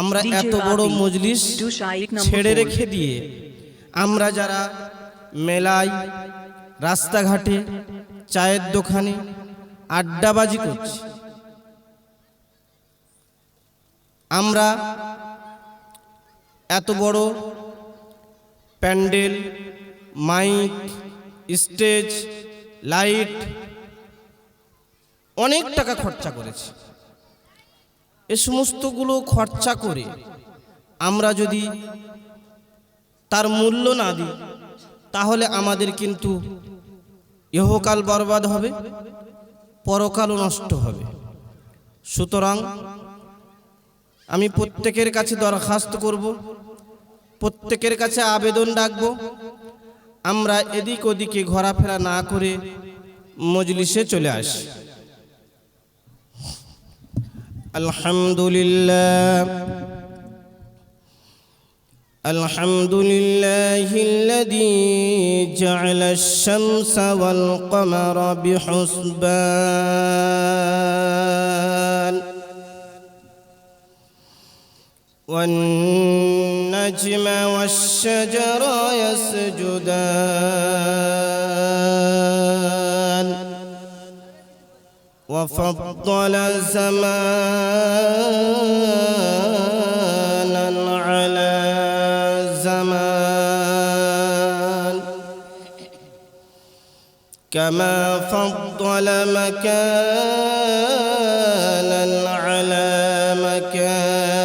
আমরা এত বড় মজলিস ছেড়ে রেখে দিয়ে আমরা যারা মেলায়, রাস্তাঘাটে, চায়ের দোকানে আড্ডাবাজি করছি, আমরা এত বড় প্যান্ডেল, মাইক, স্টেজ, লাইট অনেক টাকা খরচা করেছি। এ সমস্তগুলো খরচা করে আমরা যদি তার মূল্য না দিই তাহলে আমাদের কিন্তু ইহকাল বরবাদ হবে, পরকালও নষ্ট হবে। সুতরাং আমি প্রত্যেকের কাছে দরখাস্ত করব, প্রত্যেকের কাছে আবেদন রাখব, আমরা এদিক ওদিকে ঘোরাফেরা না করে মজলিসে চলে আসি। আলহামদুলিল্লাহ আলহামদুলিল্লাহিল্লাযী জা'আলা আশ-শামসা ওয়াল কমারা বিহুসবান ওয়ান নাজমা ওয়াশ-শাজারা ইয়াসজুদান وفضل زمانا على زمان كما فضل مكانا على مكان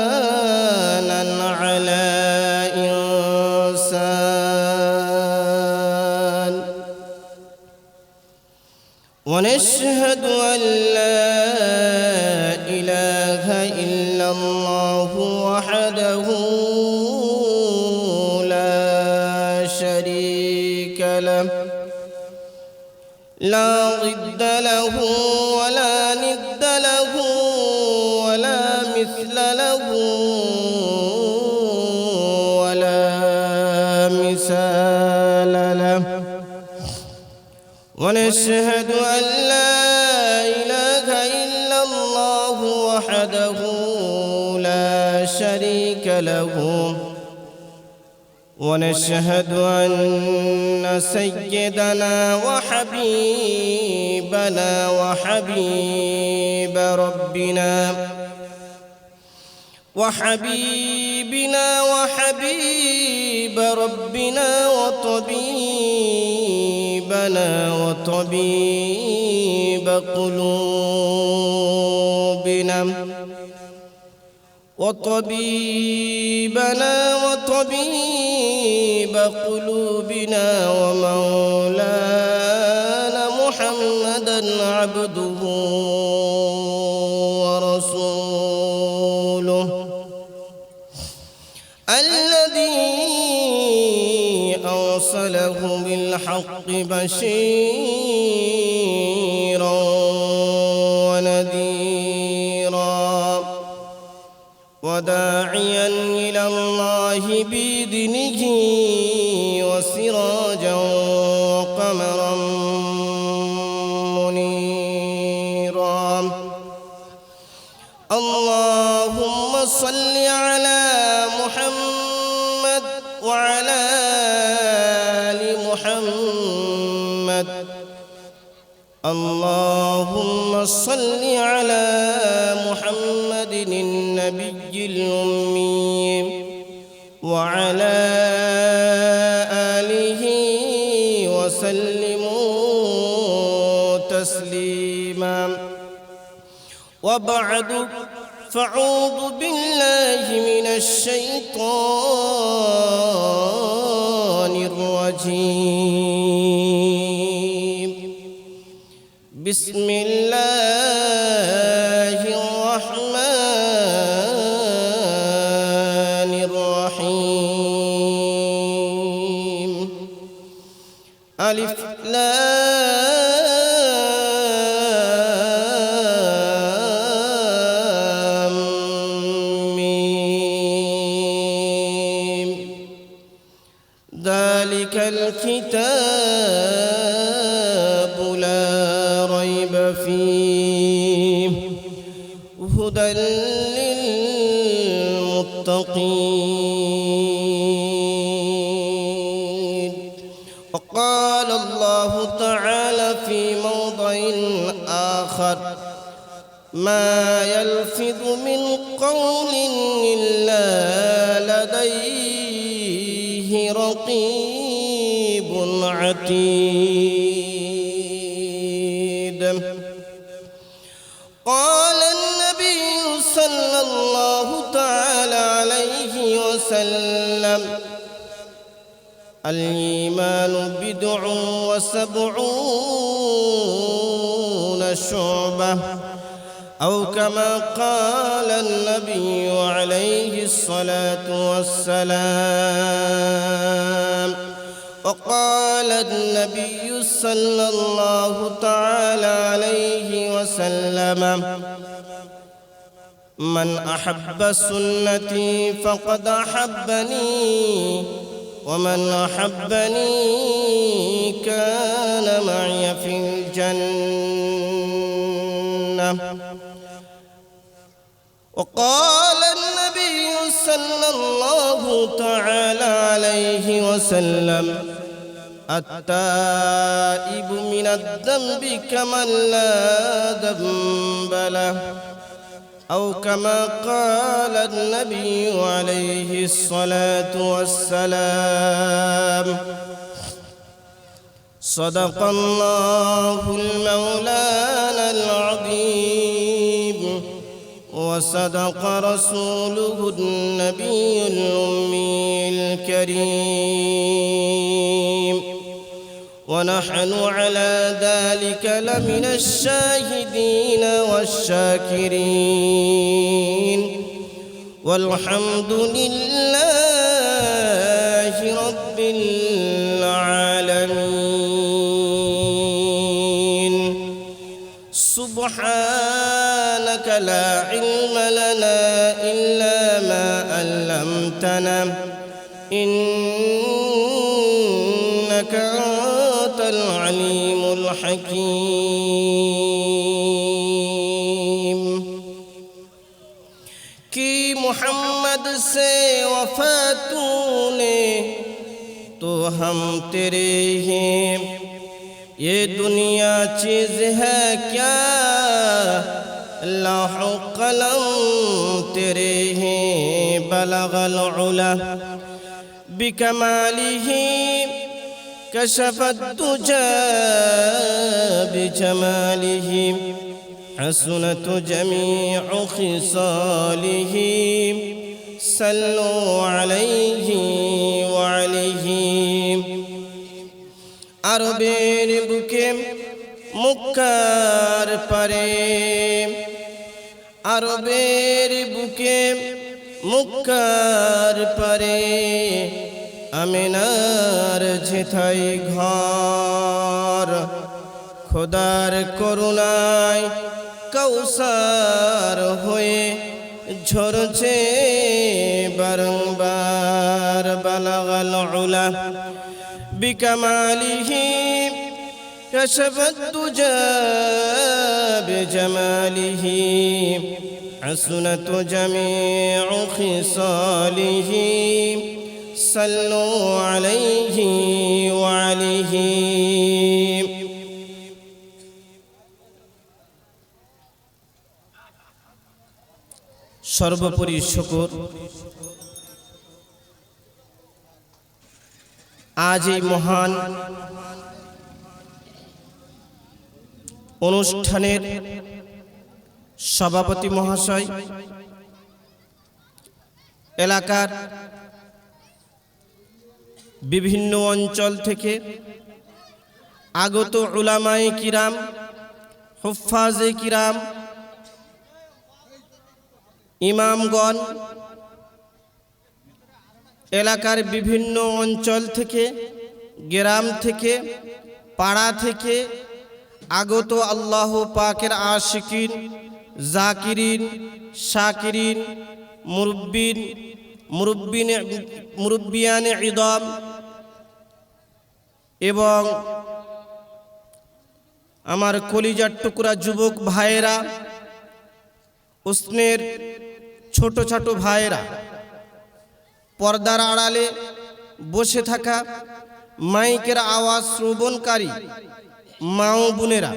وإنسانا على ونشهد أن لا إله إلا الله وحده لا شريك له لا ضد له ولا ند له ولا مثل له ولا مثال له ونشهد أن لا إله إلا الله وحده لا شريك له ونشهد أن سيدنا وحبيبنا وحبيب ربنا وحبيبنا وحبيب ربنا وطبيبنا وطبيب قلوبنا وطبيبنا وطبيب قلوبنا ومولانا محمدا عبده ورسوله الذي أرسله بالحق بشيرا ونذيرا وداعيا إلى الله بإذنه وسراجا وقمرا منيرا اللهم صل على محمد وعلى آل محمد اللهم صل على محمد النبي الأمي وعلى آله وسلموا تسليما وبعد فأعوذ بالله من الشيطان الرجيم بسم الله الرحمن الرحيم ألف لام ميم ذلك الكتاب هدى للمتقين. وقال الله تعالى في موضع آخر: ما يلفظ من قول إلا لديه رقيب عتيد. قال النبي صلى الله تعالى عليه وسلم: الإيمان 70 شعبة، أو كما قال النبي عليه الصلاة والسلام. وقال النبي صلى الله تعالى عليه وسلم: من أحب سنتي فقد أحبني، ومن أحبني كان معي في الجنة. وقال النبي صلى الله تعالى عليه وسلم: التائب من الذنب كمن لا ذنب له، أو كما قال النبي عليه الصلاة والسلام. صدق الله المولانا العظيم، وصدق رسوله النبي الأمي الكريم، ونحن على ذلك لمن الشاهدين والشاكرين، والحمد لله رب العالمين. سبحانك لا علم لنا إلا ما علمتنا، إنك أنت العليم الحكيم. कि मोहम्मद से वफा तूने तो हम तेरे हैं, ये दुनिया चीज़ है क्या, लौह कलम तेरे हैं। बलगल उला बिकमालिही कशफत दुजा बिजमालिही, हसनत जमीउ खिसालिही, सल्लु अलैहि व अलैहि। আরবের বুকে মুক্কার পারে, আরবের বুকে মুক্কার পারে, আমিনার যেথায় ঘর, খোদার করুণায় কৌসার হয়ে ঝরছে বারংবার। বালাগাল উলা বিকামালিহি কশফত দুজা বিজামালিহি, হসনত জামিউ খিসালিহি, সাল্লু আলাইহি ওয়া আলিহি। সর্বোপরি শুকর আজ এই মহান অনুষ্ঠানের সভাপতি মহাশয়, এলাকার বিভিন্ন অঞ্চল থেকে আগত উলামায়ে কিরাম, হুফাজে কিরাম, ইমামগণ, এলাকার বিভিন্ন অঞ্চল থেকে, গ্রাম থেকে, পাড়া থেকে আগত আল্লাহ পাকের আশিকিন, জাকিরিন, শাকিরিন, মুরব্বিয়ানে ইদম এবং আমার কলিজার টুকরা যুবক ভাইয়েরা, উসনের ছোট ছোট ভাইয়েরা, পর্দার আড়ালে বসে থাকা মাইকের আওয়াজ শ্রবণকারী মা ও বোনেরা,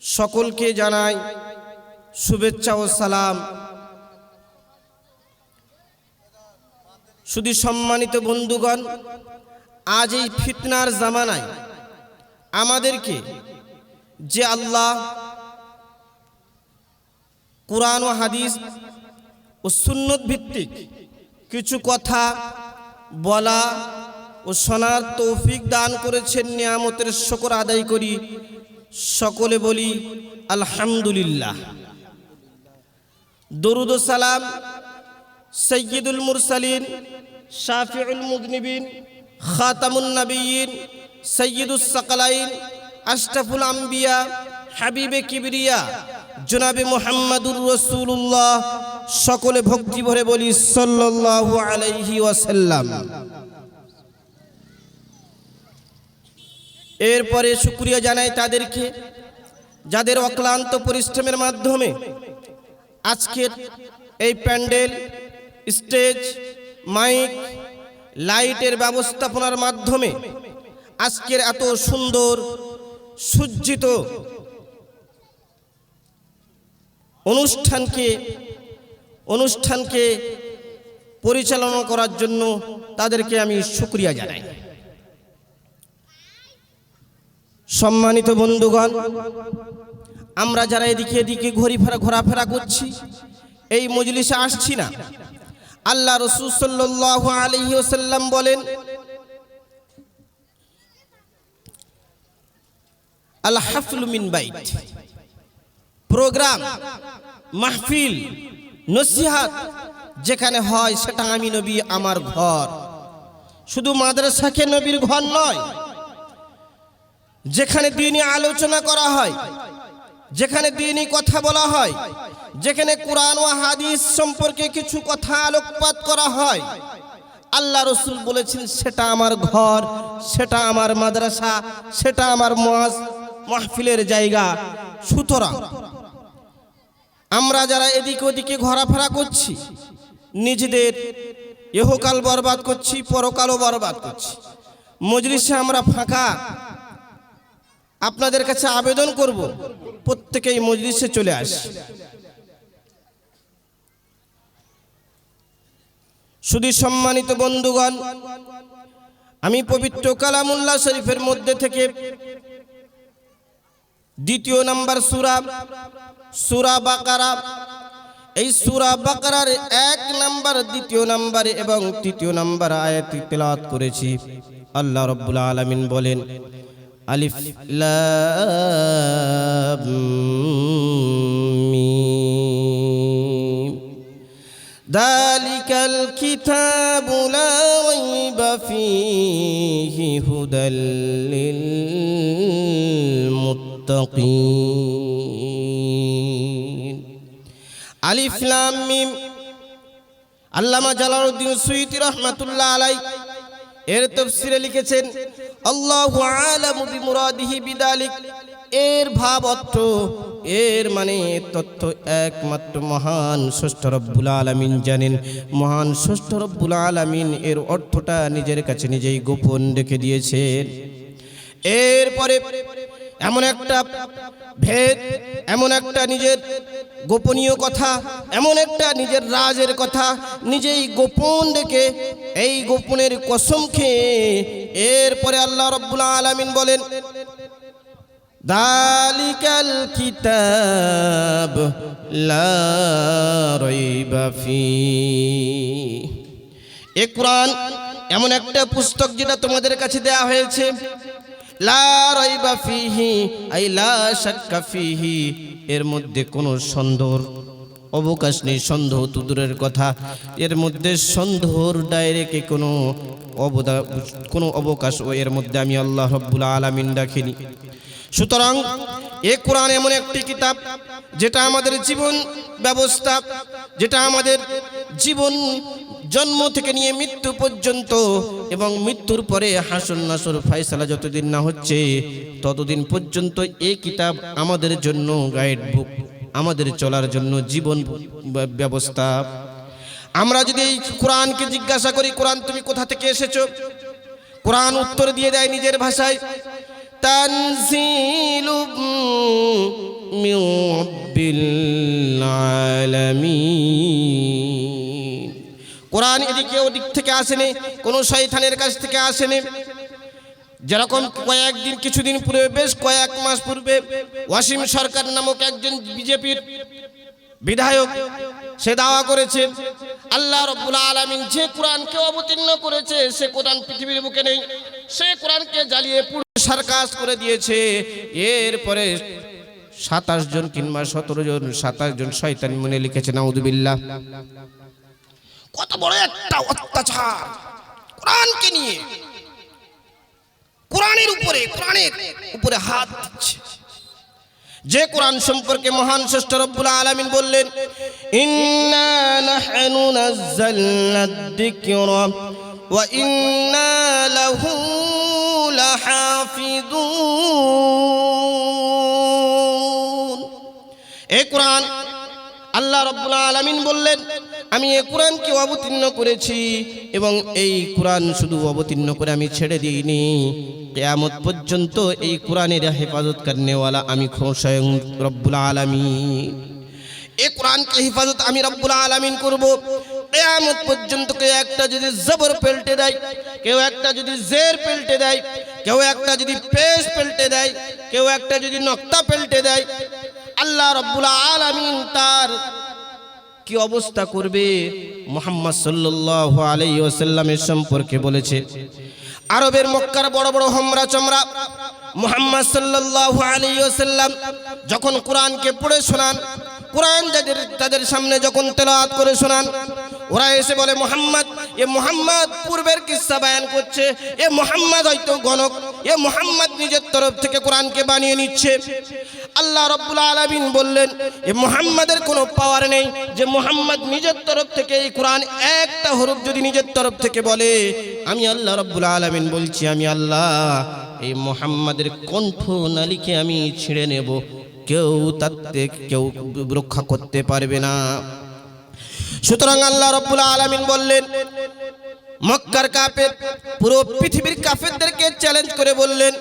সকলকে জানাই শুভেচ্ছা ও সালাম। শুধু সম্মানিত বন্ধুগণ, আজ এই ফিতনার জামানায় আমাদেরকে যে আল্লাহ কুরআন ও হাদিস ও সুন্নত ভিত্তিক কিছু কথা বলা ও শোনার তৌফিক দান করেছেন, নিয়ামতের শুকর আদায় করি, সকলে বলি আলহামদুলিল্লাহ। দরুদ ও সালাম সৈয়দুল মুরসালিন, শাফিউল মুযনিবিন, খাতামুন নবিয়্যিন, সৈয়দুস সাকালাইন, আশরাফুল আম্বিয়া, হাবিবে কিবরিয়া জনাবে মুহাম্মাদুর রাসূলুল্লাহ, সকলে ভক্তি ভরে বলি সাল্লাল্লাহু আলাইহি ওয়াসাল্লাম। এরপরে শুকরিয়া জানাই তাদেরকে যাদের অক্লান্ত পরিশ্রমের মাধ্যমে আজকের এই প্যান্ডেল, স্টেজ, মাইক, লাইটের ব্যবস্থাপনার মাধ্যমে আজকের এত সুন্দর সজ্জিত অনুষ্ঠানকে পরিচালনা করার জন্য তাদেরকে আমি শুকরিয়া জানাই। সম্মানিত বন্ধুগণ, আমরা যারা এদিকে এদিকে ঘোরাফেরা করছি, এই মজলিসে আসছি না, আল্লাহ রাসূল সাল্লাল্লাহু আলাইহি ওয়াসাল্লাম বলেন, আল হাফলু মিন বাইত, প্রোগ্রাম, মাহফিল, নসিহত যেখানে হয় সেটা আমি নবী আমার ঘর। শুধু মাদ্রাসাকে নবীর ঘর নয়, যেখানে দ্বীনি আলোচনা করা হয়, যেখানে দ্বীনি কথা বলা হয়, যেখানে কুরআন ও হাদিস সম্পর্কে কিছু কথা আলোকপাত করা হয়, আল্লাহ রাসূল বলেছেন সেটা আমার ঘর, সেটা আমার মাদ্রাসা, সেটা আমার মাহফিলের জায়গা। সুতরাং আমরা যারা এদিকে ওদিকে ঘোরাফেরা করছি, নিজেদের ইহকাল বরবাদ করছি, পরকালও বরবাদ করছি। মজলিসে আমরা ফাঁকা, আপনাদের কাছে আবেদন করব প্রত্যেকেই মজলিসে চলে আসি। শুধু সম্মানিত বন্ধুগণ, আমি পবিত্র কালামুল্লাহ শরীফের মধ্যে থেকে 2 নম্বর সূরা বাকারা, এই সূরা বাকারার 1 নম্বর, 2 নম্বর এবং 3 নম্বর আয়াত তেলাওয়াত করেছি। আল্লাহ রাব্বুল আলামিন বলেন, আলিফ লাম মিম, যালিকাল কিতাবু লা রাইবা ফীহি হুদাল লিল মুত্তাকিন। আলিফ লাম মিম, আল্লামা জালালউদ্দিন সুয়ুতী রাহমাতুল্লাহ আলাইহি এর তাফসীরে লিখেছেন, আল্লাহু আলামু বিমুরাদিহি বিদালিক, এর ভাব অর্থ, এর মানে তথ্য একমাত্র মহান স্রষ্টা রব্বুল আলামিন জানেন। মহান স্রষ্টা রব্বুল আলামিন এর অর্থটা নিজের কাছে নিজেই গোপন রেখে দিয়েছেন। এরপরে এমন একটা ভেদ, এমন একটা নিজের গোপনীয় কথা, এমন একটা নিজের রাজের কথা নিজেই গোপন রেখে, এই গোপনের কসম খেয়ে এরপরে আল্লাহ রাব্বুল আলামিন বলেন, যালিকাল কিতাব লা রাইবা ফীহি, এই কুরআন এমন একটা পুস্তক যেটা তোমাদের কাছে দেয়া হয়েছে, লা রাইবা ফীহি আই লা শাক্কা ফীহি, এর মধ্যে কোনো সন্দেহর অবকাশ নেই। সন্দেহ তো দূরের কথা, এর মধ্যে সন্দেহর ডাইরেক্ট কোনো অবকাশ ও এর মধ্যে আমি আল্লাহ রাব্বুল আলামিন রাখিনি। সুতরাং এ কোরআন এমন একটি কিতাব যেটা আমাদের জীবন ব্যবস্থা, যেটা আমাদের জীবন জন্ম থেকে নিয়ে মৃত্যু পর্যন্ত এবং মৃত্যুর পরে হাসর নাসর ফয়সালা যতদিন না হচ্ছে ততদিন পর্যন্ত এই কিতাব আমাদের জন্য গাইড বুক আমাদের চলার জন্য জীবন ব্যবস্থা। আমরা যদি এই কোরআনকে জিজ্ঞাসা করি, কোরআন তুমি কোথা থেকে এসেছো, কোরআন উত্তর দিয়ে দেয় নিজের ভাষায়, তানজিলুম মির রাব্বিল আলামিন। কোরআন এদিকে ওদিক থেকে আসেনি, কোনো শয়তানের কাছ থেকে আসেনি। যেরকম কয়েকদিন কিছুদিন পূর্বে, বেশ কয়েক মাস পূর্বে ওয়াসিম সরকার নামক একজন বিজেপির বিধায়ক সে দাওয়া করেছে আল্লাহ রাব্বুল আলামিন যে কোরআনকে অবতীর্ণ করেছে সে কোরআন পৃথিবীর বুকে নেই, সে কোরআনকে জ্বালিয়ে পুড়ে সার্কাস করে দিয়েছে। এরপরে 27 জন কিংবা 27 জন শয়তান মনে লিখেছে নাউযুবিল্লাহ। কত বড় একটা অত্যাচার কোরআনকে নিয়ে, কোরআনের উপরে হাত দিচ্ছে। যে কোরআন সম্পর্কে মহান শ্রেষ্ঠ রব্বুল আলামিন বললেন, ইন্না নাহনু নাযালনাদ যিকরা ওয়া ইন্না লাহু লাহাফিজুন। এই কোরআন আল্লাহ রাব্বুল আলামিন বললেন, আমি এই কোরআনকে অবতীর্ণ করেছি এবং এই কোরআন শুধু অবতীর্ণ করে আমি ছেড়ে দিইনি, কিয়ামত পর্যন্ত এই কোরআনের হেফাজত করনেওয়ালা আমি স্বয়ং রব্বুল আলামিন। এই কোরআনকে হেফাজত আমি রব্বুল আলামিন করব। কিয়ামত পর্যন্ত কেউ একটা যদি জবর পেল্টে দেয়, কেউ একটা যদি জের পেল্টে দেয়, কেউ একটা যদি পেশ পেল্টে দেয়, কেউ একটা যদি নক্তা পেল্টে দেয়, আল্লাহ রব্বুল আলামিন তার কি অবস্থা করবে মুহাম্মদ সাল্লাল্লাহু আলাইহি ওয়াসাল্লামের সম্পর্কে বলেছে। আরবের মক্কার বড় বড় হোমরা চমরা মুহাম্মদ সাল্লাল্লাহু আলাইহি ওয়াসাল্লাম যখন কোরআনকে পড়ে শোনান, কোরআন তাদের সামনে যখন তেলাওয়াত করে শোনান, ওরা এসে বলে মুহাম্মদ, এ মুহাম্মদ পূর্বের কিসসা বয়ান করছে, এ মুহাম্মদ হয়তো গণক, এ মুহাম্মদ নিজের তরফ থেকে কোরআনকে বানিয়ে নিচ্ছে। আল্লাহ রাব্বুল আলামিন বললেন, এ মুহাম্মাদের কোনো পাওয়ার নেই যে মুহাম্মদ নিজের তরফ থেকে এই কোরআন একটা হরফ যদি নিজের তরফ থেকে বলে, আমি আল্লাহ রাব্বুল আলামিন বলছি, আমি আল্লাহ এই মুহাম্মাদের কণ্ঠ নালীকে আমি ছিঁড়ে নেব, কেউ তার থেকে কেউ রক্ষা করতে পারবে না। সুতরাং আল্লাহ রাব্বুল আলামিন বললেন, মক্কার কাফের পুরো পৃথিবীর কাফেরদেরকে চ্যালেঞ্জ করে বললেন,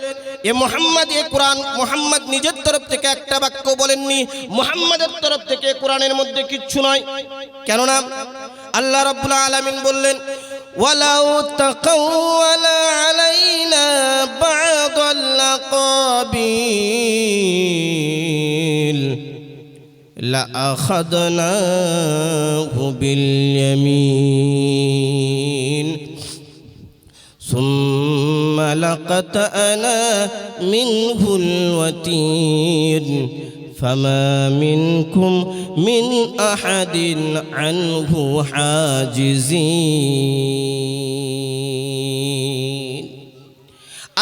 এ মুহাম্মদ এ কোরআন মুহাম্মদ নিজের তরফ থেকে একটা বাক্য বলেননি, মুহাম্মাদের তরফ থেকে কোরআনের মধ্যে কিচ্ছু নয়। কেননা আল্লাহ রাব্বুল আলামিন বললেন, ওয়ালাউ তাকাওয়ালা আলাইনা বা'দাল আকাবিল লাআখাযনাহু বিল ইয়ামিন সুম্মা লাকাতআনা মিনহুল ওয়াতির ফামা মিনকুম মিন আহাদিন আনহু হাজিজিন।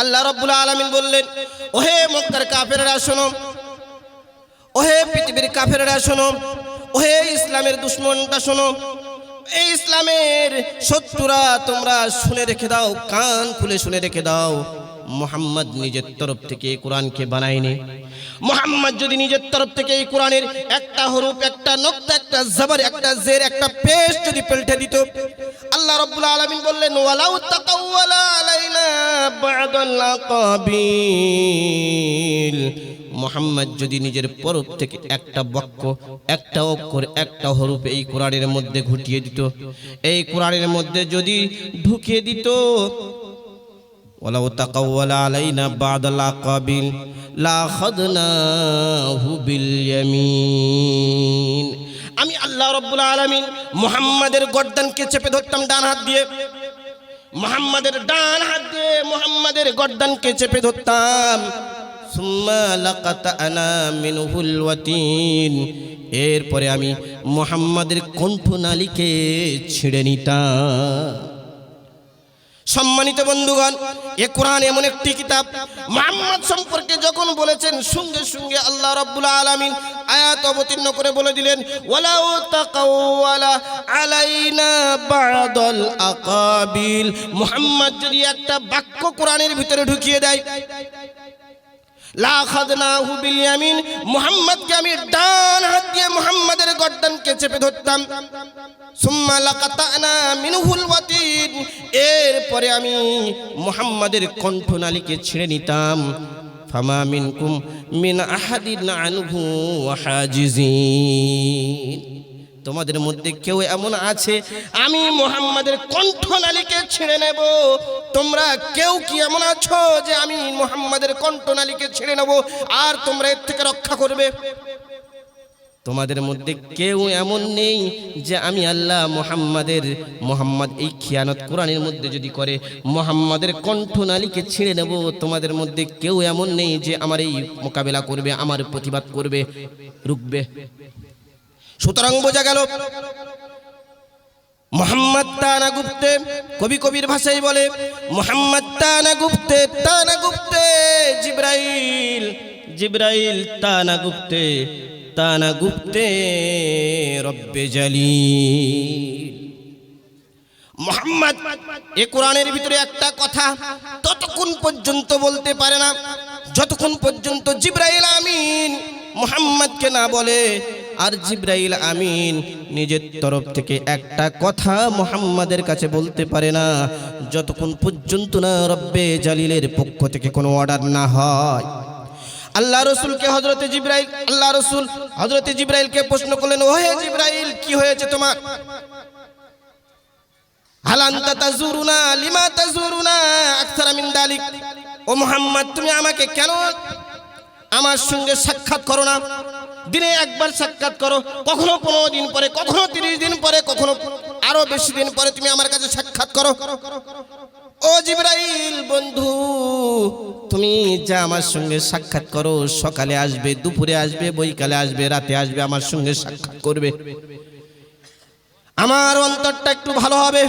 আল্লাহ রাব্বুল আলামিন বললেন, ওহে মক্কার কাফেররা শোনো, ওহে পৃথিবীর কাফেররা শোনো, ওহে ইসলামের দুশমনটা শোনো, এই ইসলামের শত্রুরা তোমরা শুনে রেখে দাও, কান খুলে শুনে রেখে দাও। মুহাম্মদ নিজের তরফ থেকে এই কোরআনকে বানায়নি। মুহাম্মদ যদি নিজের তরফ থেকে এই কোরআনের একটা হরফ, একটা নক্তা, একটা জবর, একটা জের, একটা পেশ যদি পাল্টে দিত, আল্লাহ রাব্বুল আলামিন বললেন, ওয়ালাউ তাকাওয়ালা আলাইনা বা'দাল আকাবিল, মুহাম্মদ যদি নিজের তরফ থেকে একটা বাক্য, একটা অক্ষর, একটা হরফ এই কোরআনের মধ্যে ঘটিয়ে দিত, এই কোরআনের মধ্যে যদি ঢুকিয়ে দিত, ওয়ালাউ তাকাওয়ালা আলাইনা বা'দাল আকাবিল লাআখাযনাহু বিল ইয়ামিন, আমি আল্লাহ রাব্বুল আলামিন মুহাম্মাদের গর্দানকে চেপে ধরতাম ডান হাত দিয়ে, মুহাম্মাদের ডান হাত দিয়ে মুহাম্মাদের গর্দানকে চেপে ধরতাম। সুম্মা লাকাতআনা মিনহুল ওয়াতিন, এরপরে আমি মুহাম্মাদের কণ্ঠনালীকে ছিঁড়ে নিতাম। সম্মানিত বন্ধুগণ, এ কোরআন এমন একটি কিতাব, মুহাম্মদ সম্পর্কে যখন বলেছেন সঙ্গে সঙ্গে আল্লাহ রাব্বুল আলামিন আয়াত অবতীর্ণ করে বলে দিলেন, ওয়ালাউ তাকাওয়ালা আলাইনা বা'দাল আকাবিল, মুহাম্মদ যদি একটা বাক্য কোরআনের ভিতরে ঢুকিয়ে দেয়, লা খাদনাহু বিল ইয়ামিন, মুহাম্মদকে আমি ডান হাত দিয়ে মুহাম্মাদের গর্দানকে চেপে ধরতাম। সুম্মা লাকাতানা মিনহুল ওয়াতিন, এরপরে আমি মুহাম্মাদের কণ্ঠনালীকে ছিঁড়ে নিতাম। ফামা মিনকুম মিন আহাদিন আনহু হাজিজিন, তোমাদের মধ্যে কেউ এমন আছে আমি মুহাম্মাদের কণ্ঠনালীকে ছিঁড়ে নেব? তোমরা কেউ কি এমন আছো যে আমি মুহাম্মাদের কণ্ঠনালীকে ছিঁড়ে নেব আর তোমরা এর থেকে রক্ষা করবে? তোমাদের মধ্যে কেউ এমন নেই যে আমি আল্লাহ মুহাম্মদ এই খিয়ানত কোরআনের মধ্যে যদি করে মুহাম্মাদের কণ্ঠনালীকে ছিঁড়ে নেব। তোমাদের মধ্যে কেউ এমন নেই যে আমার এই মোকাবেলা করবে, আমার প্রতিবাদ করবে, রুখবে। সুতরাং বোঝা গেল মুহাম্মদ তানা গুপ্তে, কবির ভাষায় বলে মুহাম্মদ তানা গুপ্তে জিব্রাইল তানা গুপ্তে রব্বে জালিল। মুহাম্মদ এ কোরআনের ভিতরে একটা কথা ততক্ষণ পর্যন্ত বলতে পারে না যতক্ষণ পর্যন্ত জিব্রাইল আমিন মুহাম্মদকে না বলে। আর জিব্রাইল আমিন নিজের তরফ থেকে একটা কথা মুহাম্মাদের কাছে বলতে পারে না যতক্ষণ পর্যন্ত না রব্বে জালিলের পক্ষ থেকে কোনো অর্ডার না হয়। আল্লাহ রসুলকে আল্লাহ রসুল হযরতে জিব্রাইলকে প্রশ্ন করলেন, ওহে জিব্রাইল, কি হয়েছে তোমার? হাল আনতা তাজুরুনা লিমা তাজুরুনা আকসারা মিন দালিক, ও মুহাম্মদ তুমি আমাকে কেন আমার সঙ্গে সাক্ষাৎ করো না? দিনে একবার সাক্ষাৎ করো, কখনো 15 দিন পরে, কখনো 30 দিন পরে, কখনো আরো বেশি দিন পরে তুমি আমার কাছে সাক্ষাৎ করো। ও জিব্রাইল বন্ধু, তুমি যা আমার সঙ্গে সাক্ষাৎ করো, সকালে আসবে, দুপুরে আসবে, বৈকালে আসবে, রাতে আসবে, আমার সঙ্গে সাক্ষাৎ করবে, আমার অন্তরটা একটু ভালো হবে।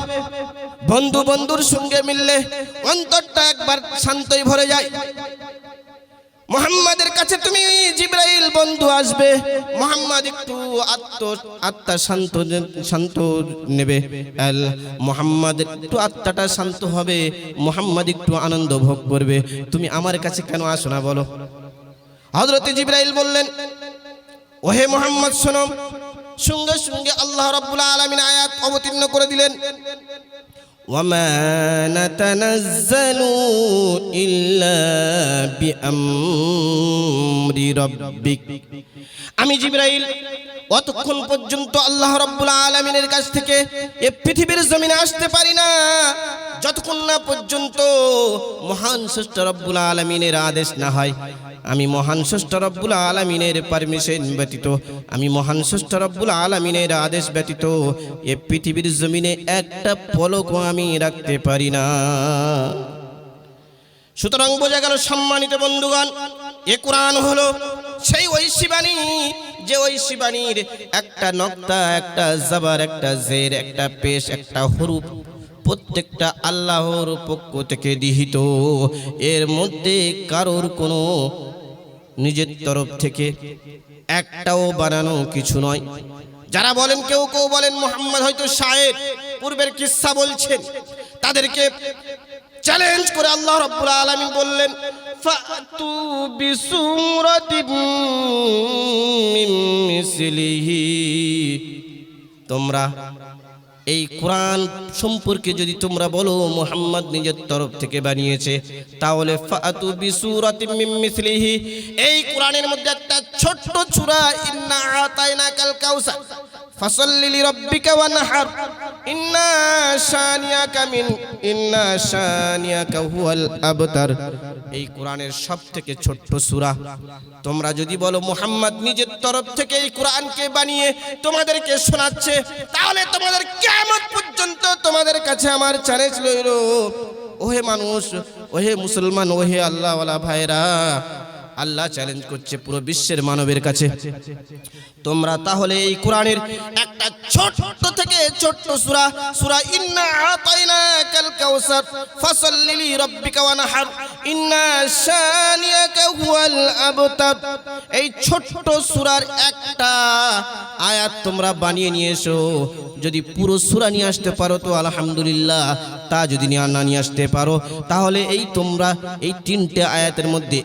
বন্ধুর সঙ্গে মিললে অন্তরটা একবার শান্তই ভরে যায়। মুহাম্মাদের কাছে তুমি জিব্রাইল বন্ধু আসবে, মুহাম্মদ একটু আত্মা শান্ত নেবে, মুহাম্মদ একটু আত্মাটা শান্ত হবে, মুহাম্মদ একটু আনন্দ ভোগ করবে। তুমি আমার কাছে কেন আসো না বলো? হযরতে জিব্রাইল বললেন, ওহে মুহাম্মদ শোনো। সঙ্গে সঙ্গে আল্লাহ রাব্বুল আলামিন আয়াত অবতীর্ণ করে দিলেন, وما نتنزل إلا بأمر ربك। আমি জিব্রাইল অতক্ষণ পর্যন্ত আল্লাহ রাব্বুল আলামিনের কাছ থেকে এই পৃথিবীর জমিনে আসতে পারি না যতক্ষণ না পর্যন্ত মহান স্রষ্টা রব্বুল আলামিনের আদেশ না হয়। আমি মহান স্রষ্টা রব্বুল আলামিনের পারমিশন ব্যতীত, আমি মহান স্রষ্টা রব্বুল আলামিনের আদেশ ব্যতীত এই পৃথিবীর জমিনে একটা পলকও আমি রাখতে পারি না। সুতরাং বোঝা গেল সম্মানিত বন্ধুগণ, এ কোরআন হলো সেই ঐশী বাণী যে ঐশী বাণীর একটা নক্তা, একটা জবর, একটা জের, একটা পেশ, একটা হরুফ প্রত্যেকটা আল্লাহর পক্ষ থেকে নিহিত। এর মধ্যে কারোর কোনো নিজের তরফ থেকে একটাও বানানো কিছু নয়। যারা বলেন, কেউ বলেন মুহাম্মদ হয়তো শায়ের, পূর্বের কিসসা বলছেন, তাদেরকে চ্যালেঞ্জ করে আল্লাহ রাব্বুল আলামিন বললেন, ফাতু বিসূরাতিন মিন মিসলিহি, তোমরা এই কোরআন সম্পর্কে যদি তোমরা বলো মুহাম্মদ নিজের তরফ থেকে বানিয়েছে, তাহলে ফাতু বিসূরাতিন মিন মিসলিহি, এই কোরআনের মধ্যে একটা ছোট্ট সূরা ইন্না আতাইনাকাল কাউসার ফাসাল্লি লিরাব্বিকা ওয়ানহার ইন্না শানিয়াকা হুয়াল আবতার, এই কোরআনের সবথেকে ছোট্ট সূরা। তোমরা যদি বলো মুহাম্মদ নিজের তরফ থেকে এই কোরআনকে বানিয়ে তোমাদেরকে শোনাচ্ছে, তাহলে তোমাদের কিয়ামত পর্যন্ত তোমাদের কাছে আমার চ্যালেঞ্জ রইল, ওহে মানুষ, ওহে মুসলমান, ওহে আল্লাহওয়ালা ভাইরা, আল্লাহ চ্যালেঞ্জ করছে পুরো বিশ্বের মানবের কাছে, তোমরা তাহলে এই কোরআনের একটা ছোট্ট থেকে ছোট্ট সূরা ইন্না আতাইনাকাল কাউসার ফাসাল্লি লিরাব্বিকা ওয়ানহার ইন্না শানিয়াকা হুয়াল আবতার, এই ছোট্ট সূরার একটা আয়াত তোমরা বানিয়ে নিয়ে এসো। যদি পুরো সূরা নিয়ে আসতে পারো তো আলহামদুলিল্লাহ, তা যদি না নিয়ে আসতে পারো তাহলে এই তোমরা এই তিনটে আয়াতের মধ্যে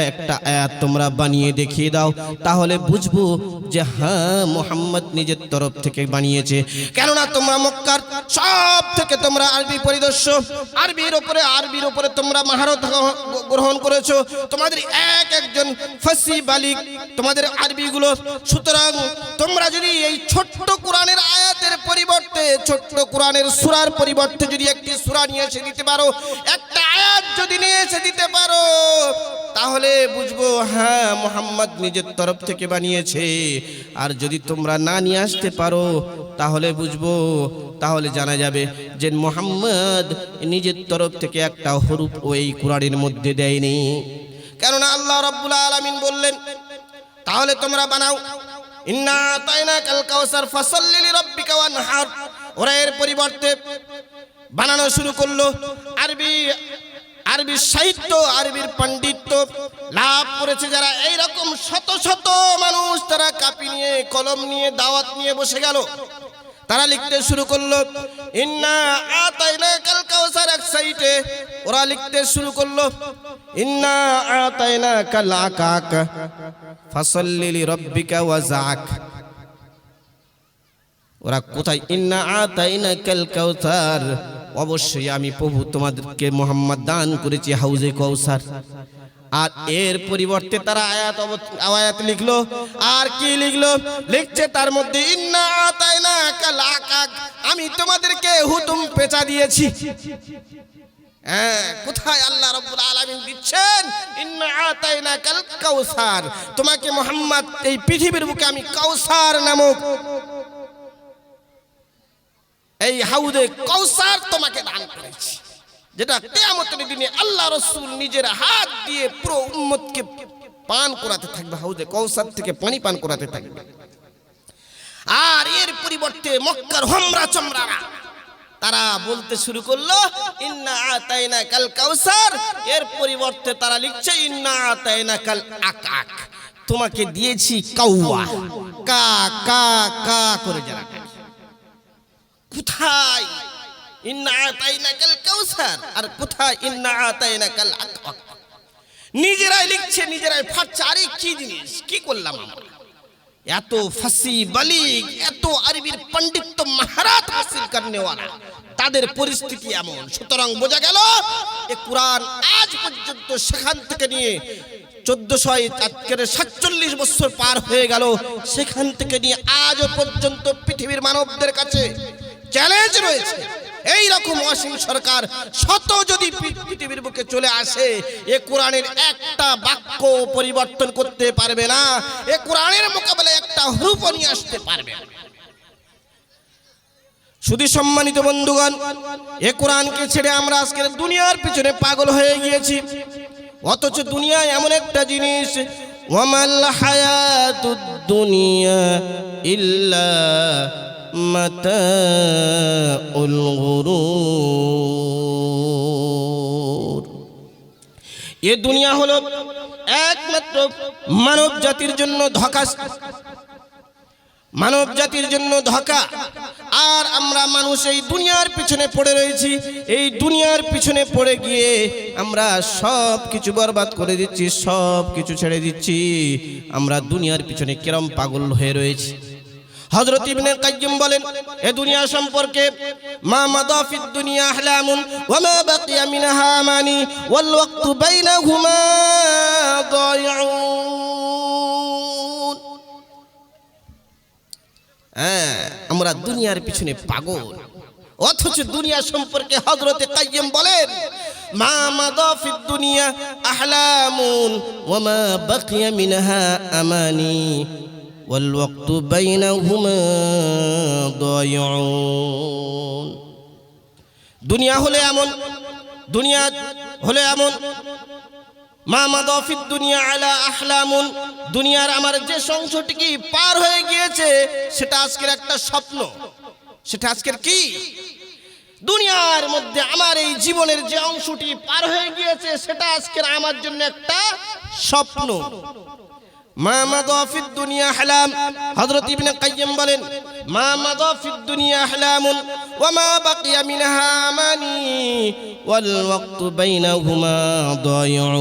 একটা আয়াত তোমরা বানিয়ে দেখিয়ে দাও, তাহলে বুঝবো যে হ্যাঁ মুহাম্মদ নিজের তরফ থেকে বানিয়েছে। কেননা তোমরা মক্কার সব থেকে তোমরা আরবি পরিদর্শ, আরবির উপরে তোমরা মহারত গ্রহণ করেছো, তোমাদের একজন ফাসি বালিক তোমাদের আরবিগুলো। সুতরাং তোমরা যদি এই ছোট্ট কোরআনের আয়াতের পরিবর্তে, ছোট্ট কোরআনের সূরার পরিবর্তে যদি একটি সূরা নিয়ে এসে দিতে পারো, একটা আয়াত যদি নিয়ে এসে দিতে পারো, তাহলে বুঝবো হ্যাঁ মুহাম্মদ নিজের তরফ থেকে বানিয়েছে। আর যদি তোমরা না নিয়ে আসতে পারো তাহলে বুঝবো, তাহলে জানা যাবে যে মুহাম্মদ নিজের তরফ থেকে একটা হরফ ওই কোরআনের মধ্যে দেয়নি। কেননা আল্লাহ রাব্বুল আলামিন বললেন তাহলে তোমরা বানাও, ইন্না আতাইনাকাল কাউসার ফাসাল্লি লিরাব্বিকা ওয়ানহার। ওরা এর পরিবর্তে বানানো শুরু করলো। আরবি সাহিত্য, আরবির পণ্ডিত্য লাভ করেছে যারা, এইরকম শত শত মানুষ তারা কাপি নিয়ে কলম নিয়ে দাওয়াত নিয়ে বসে গেল। তারা লিখতে শুরু করলো ইন্না আতাইনাকাল কাউসার। এক সাইডে ওরা লিখতে শুরু করলো ইন্না আতাইনাকাল আকাক ফাসাল্লি লিরাব্বিকা ওয়াজাক। ওরা কোথায়? ইন্না আতাইনাকাল কাউসার, অবশ্যই আমি প্রভু তোমাদেরকে মুহাম্মদ দান করেছি হাউজে কাউসার। আর এর পরিবর্তে তারা আয়াত লিখলো। আর কি লিখলো? লিখছে তার মধ্যে ইন্না আতাইনাকাল আকাক, আমি তোমাদেরকে হুতুম পেঁচা দিয়েছি। কোথায় আল্লাহ রাব্বুল আলামিন দিচ্ছেন ইন্না আতাইনাকাল কাউসার, তোমাকে মুহাম্মদ এই পৃথিবীর বুকে আমি কাউসার নামক এই হাউদে কাউসার তোমাকে দান করেছি, যেটা কিয়ামতের দিনে আল্লাহ রাসূল নিজের হাত দিয়ে পুরো উম্মতকে পান করাতে থাকবে, হাউদে কাউসার থেকে পানি পান করাতে থাকবে। আর এর পরিবর্তে মক্কার হোমরা চমরারা তারা বলতে শুরু করলো ইন্না আতাইনাকাল কাউসার। এর পরিবর্তে তারা লিখছে ইন্না আতাইনাকাল আকাক, তোমাকে দিয়েছি কাউয়া, কা কা কা করে যারা। কোথায় ইন্না আতাইনাকাল কাউসার আর কোথায় ইন্না আতাইনাকাল আকাক? নিজেরাই লিখছে, নিজেরাই ফাটছে। আরে কি জিনিস, কি করলাম আমরা? এত ফাসি বালিগ, এত আরবির পণ্ডিত্য মহারাত হাসিল করনেওয়ালা, তাদের পরিস্থিতি এমন। সুতরাং বোঝা গেল এ কোরআন আজ পর্যন্ত সেখান থেকে নিয়ে 1447 বছর পার হয়ে গেল, সেখান থেকে নিয়ে আজ পর্যন্ত পৃথিবীর মানবদের কাছে চ্যালেঞ্জ রয়েছে। এই রকম অসীম সরকার শত যদি পৃথিবীর বুকে চলে আসে, এ কোরআনের একটা বাক্য পরিবর্তন করতে পারবে না, এ কোরআনের মোকাবেলায় একটা হরফ নিয়ে আসতে পারবে না। শুধু সম্মানিত বন্ধুগণ, এ কোরআনকে ছেড়ে আমরা আজকের দুনিয়ার পিছনে পাগল হয়ে গিয়েছি। অথচ দুনিয়া এমন একটা জিনিস, ওয়ামাল হায়াতুদ দুনিয়া ইল্লা মাতাউল গুরুর। এ দুনিয়া হলো একমাত্র মানব জাতির জন্য ধোঁকা, মানব জাতির জন্য ধোঁকা। আর আমরা মানুষ এই দুনিয়ার পিছনে পড়ে রয়েছি। এই দুনিয়ার পিছনে পড়ে গিয়ে আমরা সব কিছু বরবাদ করে দিচ্ছি, সব কিছু ছেড়ে দিচ্ছি। আমরা দুনিয়ার পিছনে কিরম পাগল হয়ে রয়েছি। হযরত ইবনে কাইয়্যিম বলেন এ দুনিয়া সম্পর্কে, মা মাদা ফিদ দুনিয়া আহলামুন ওয়া মা বাকিয়া মিনহা আমানি ওয়াল ওয়াক্তু বাইনাহুমা দায়উন। আমরা দুনিয়ার পিছনে পাগল, অথচ দুনিয়া সম্পর্কে হযরত কাইয়্যিম বলেন মা মাদা ফিদ দুনিয়া আহলামুন ওয়া মা বাকিয়া মিনহা আমানি ওয়াল ওয়াক্তু বাইনাহুমা দায়উন। দুনিয়া হলে এমন, দুনিয়া হলে এমন, মা মাদা ফিদ দুনিয়া আলা আহলামুন, দুনিয়ার আমার যে সংসারটি পার হয়ে গিয়েছে সেটা আজকের একটা স্বপ্ন। সেটা আজকের কি? দুনিয়ার মধ্যে আমার এই জীবনের যে অংশটি পার হয়ে গিয়েছে সেটা আজকের আমার জন্য একটা স্বপ্ন। মা মাদা ফিদ দুনিয়া আহলাম। হযরত ইবনে কাইয়্যিম বলেন মা মাদা ফিদ দুনিয়া আহলামুন ওয়া মা বাকিয়া মিনহা আমানি ওয়াল ওয়াক্তু বাইনাহুমা দায়ুন।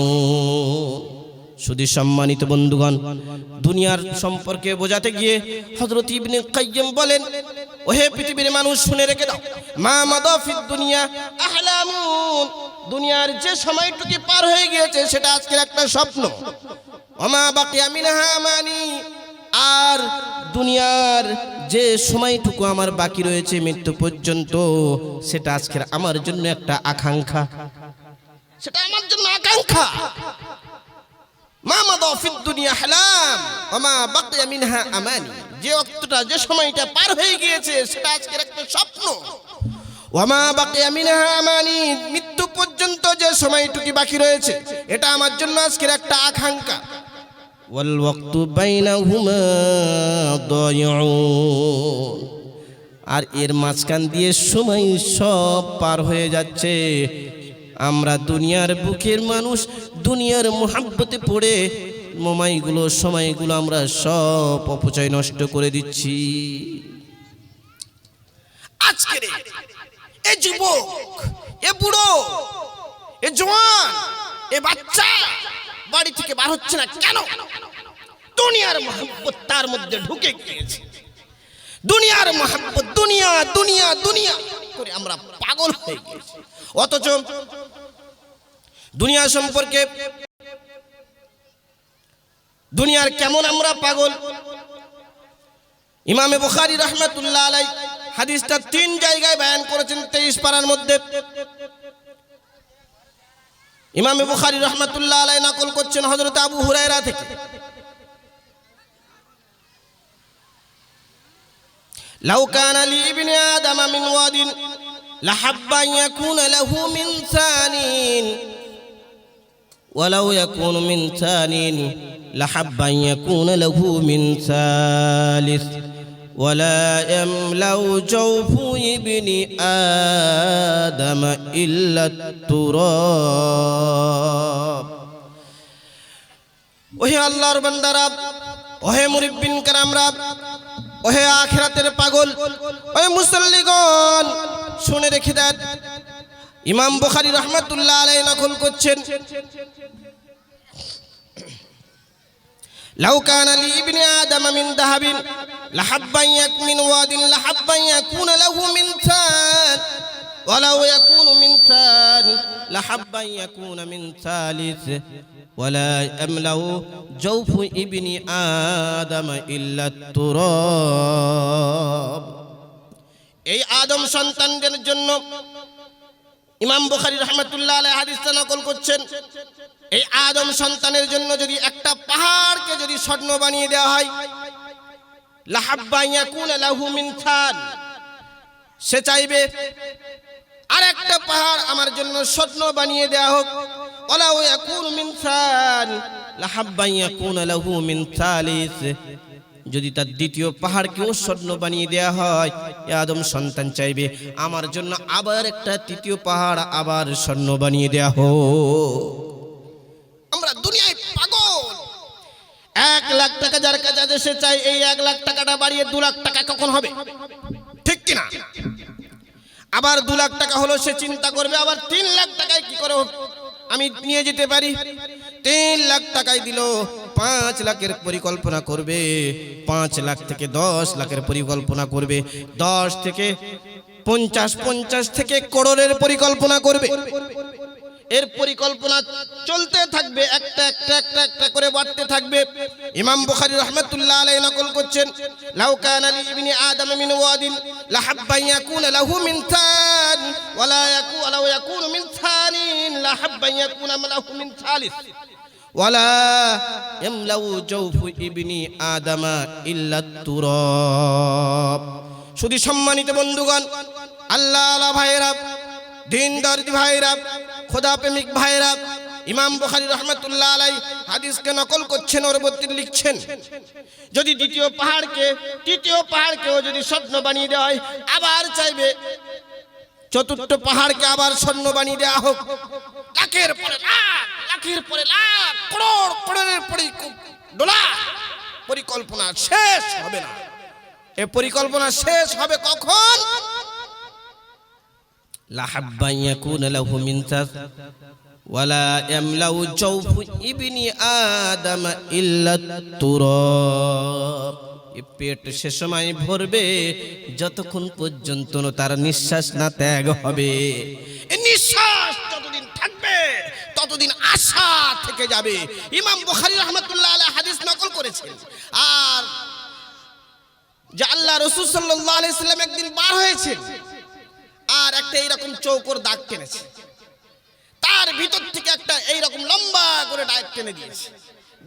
শুধু সম্মানিত বন্ধুগণ, দুনিয়ার সম্পর্কে বোঝাতে গিয়ে হযরত ইবনে কাইয়্যিম বলেন, ওহে পৃথিবীর মানুষ শুনে রেখে দাও, মা মাদা ফিদ দুনিয়া আহলামুন, দুনিয়ার যে সময়টুকু পার হয়ে গিয়েছে সেটা আজকের একটা স্বপ্ন। ওয়া মা বাকিয়া মিনহা আমানি, আর দুনিয়ার যে সময়টুকু আমার বাকি রয়েছে মৃত্যু পর্যন্ত, সেটা আজকের আমার জন্য একটা আকাঙ্ক্ষা, সেটা আমার জন্য আকাঙ্ক্ষা। মা মাদা ফিদ দুনিয়া হালাম ওয়া মা বাকিয়া মিনহা আমানি, যে ওয়াক্তটা যে সময়টা পার হয়ে গিয়েছে সেটা আজকের একটা স্বপ্ন। ওয়া মা বাকিয়া মিনহা আমানি, মৃত্যু পর্যন্ত যে সময়টুকু বাকি রয়েছে এটা আমার জন্য আজকের একটা আকাঙ্ক্ষা। ওয়াল ওয়াক্তু বাইনাহুমা দায়ুন, আর এর মাঝখান দিয়ে সময় সব পার হয়ে যাচ্ছে। আমরা দুনিয়ার বুকের মানুষ, দুনিয়ার মোহাব্বতে পড়ে সময়গুলো আমরা সব অপচয় নষ্ট করে দিচ্ছি। আজকের এ যুবক, এ বুড়ো, এ জওয়ান, এ বাচ্চা বাড়ি থেকে বার হচ্ছে না কেন? দুনিয়ার মোহাব্বত তার মধ্যে ঢুকে গিয়েছে। দুনিয়ার মোহাব্বত, দুনিয়া দুনিয়া দুনিয়া করে আমরা পাগল হয়ে গেছি। অথচ দুনিয়া সম্পর্কে, দুনিয়ার কেমন আমরা পাগল, ইমামে বুখারী রাহমাতুল্লাহ আলাইহি হাদিসটা 3 জায়গায় বয়ান করেছেন 23 পারার মধ্যে। ইমামে বুখারী রাহমাতুল্লাহ আলাইহি নকল করছেন হযরত আবু হুরায়রা থেকে, লাউ কানা লি ইবনি আদম মিন ওয়াদিন লাহাব্বা আন ইয়াকুনা লাহু মিন সানিন ওয়ালাউ ইয়াকুনু মিন সানিন লাহাব্বা আন ইয়াকুনা লাহু মিন সালিস ওয়ালা ইয়ামলাউ জাওফু ইবনি আদম ইল্লা তুরাব। ওহে আল্লাহর বান্দারা, ওহে মুরিব্বিন কেরামরা, ওহে আখিরাতের পাগল, ওহে মুসল্লিগণ, শুনে রেখে দেন। ইমাম বুখারী রাহমাতুল্লাহ আলাইহি নকল করছেন, লাউ কানা লি ইবনি আদম মিন যাহাবিন লাহাব্বা মিন ওয়াদিন লাহাব্বা ইয়াকুনা লাহু মিন সান ওয়ালাউ ইয়াকুনু মিন সান লাহাব্বা ইয়াকুনা মিন সালিস ওয়ালা আমলাউ জাওফু ইবনি আদম ইল্লা তুরাব। এই আদম সন্তানদের জন্য ইমাম বুখারী রাহমাতুল্লাহ আলাইহি হাদিসটা নকল করছেন, এই আদম সন্তানের জন্য যদি একটা পাহাড়কে যদি স্বর্ণ বানিয়ে দেওয়া হয়, লাহাব্বা ইয়াকুনা লাহু মিন সান, সে চাইবে আর একটা পাহাড় আমার জন্য স্বর্ণ বানিয়ে দেওয়া হোক। ওয়ালাউ ইয়াকুনু মিন সান লাহাব্বা ইয়াকুনা লাহু মিন সালিস, যদি তার দ্বিতীয় পাহাড়কেও স্বর্ণ বানিয়ে দেওয়া হয়, আদম সন্তান চাইবে আমার জন্য আবার একটা তৃতীয় পাহাড় আবার স্বর্ণ বানিয়ে দেওয়া হোক। আমরা দুনিয়ায় পাগল। 1 লাখ টাকা যার কাছে আছে সে চাই এই 1 লাখ টাকাটা বাড়িয়ে 2 লাখ টাকা কখন হবে, ঠিক কিনা? আবার 2 লাখ টাকা হলো সে চিন্তা করবে আবার 3 লাখ টাকায় কি করে আমি নিয়ে যেতে পারি। 3 লাখ টাকায় দিল 5 লাখের পরিকল্পনা করবে, 5 লাখ থেকে 10 লাখের পরিকল্পনা করবে, 10 থেকে 50, 50 থেকে করোড়ের পরিকল্পনা করবে। এর পরিকল্পনা চলতে থাকবে, একটা একটা একটা একটা করে বাড়তে থাকবে। ইমাম বুখারী রাহমাতুল্লাহ আলাইহি নকল করছেন, লাউ কানা লি ইবনি আদম মিন ওয়াদিন লাহাব্বা ইয়াকুনা লাহু মিন সান ওয়ালা ইয়াকুনু মিন সানিন লাহাব্বা ইয়াকুনা লাহু মিন সালিস ওয়ালা ইয়ামলাউ জাওফু ইবনি আদম ইল্লা তুরাব। শুধু সম্মানিত বন্ধুগণ, আল্লাহ আল্লাহ ভাইরা, দিনদার ভাইরা, খোদা প্রেমিক ভাইরা, ইমাম বুখারী রাহমাতুল্লাহ আলাইহি হাদিসকে নকল করছেন, ওর মধ্যে লিখছেন, যদি দ্বিতীয় পাহাড়কে তৃতীয় পাহাড়কেও যদি স্বর্ণ বানিয়ে দেওয়া হয়, আবার চাইবে চতুর্থ পাহাড়কে আবার স্বর্ণ বানিয়ে দেওয়া হোক। লাখের পরে লাখ, লাখের পরে লাখ, করোড়, করোড়ের পরে ডলার, পরিকল্পনা শেষ হবে না। এ পরিকল্পনা শেষ হবে কখন? লা হাব্বা ইয়াকুনা লাহু মিন তাস ওয়ালা ইয়ামলাউ জাওফু ইবনি আদম ইল্লা তুরাব। এই পেট সে সময় ভরবে যতক্ষণ পর্যন্ত তার নিঃশ্বাস না ত্যাগ হবে। এই নিঃশ্বাস যতদিন থাকবে ততদিন আশা থেকে যাবে। ইমাম বুখারী রাহমাতুল্লাহ আলাইহি হাদিস নকল করেছেন। আর যে আল্লাহ রাসূল সাল্লাল্লাহু আলাইহি সাল্লাম একদিন বার হয়েছে আর একটা এইরকম চৌকোর দাগ টেনেছে, তার ভিতর থেকে একটা এইরকম লম্বা করে দাগ টেনে দিয়েছে।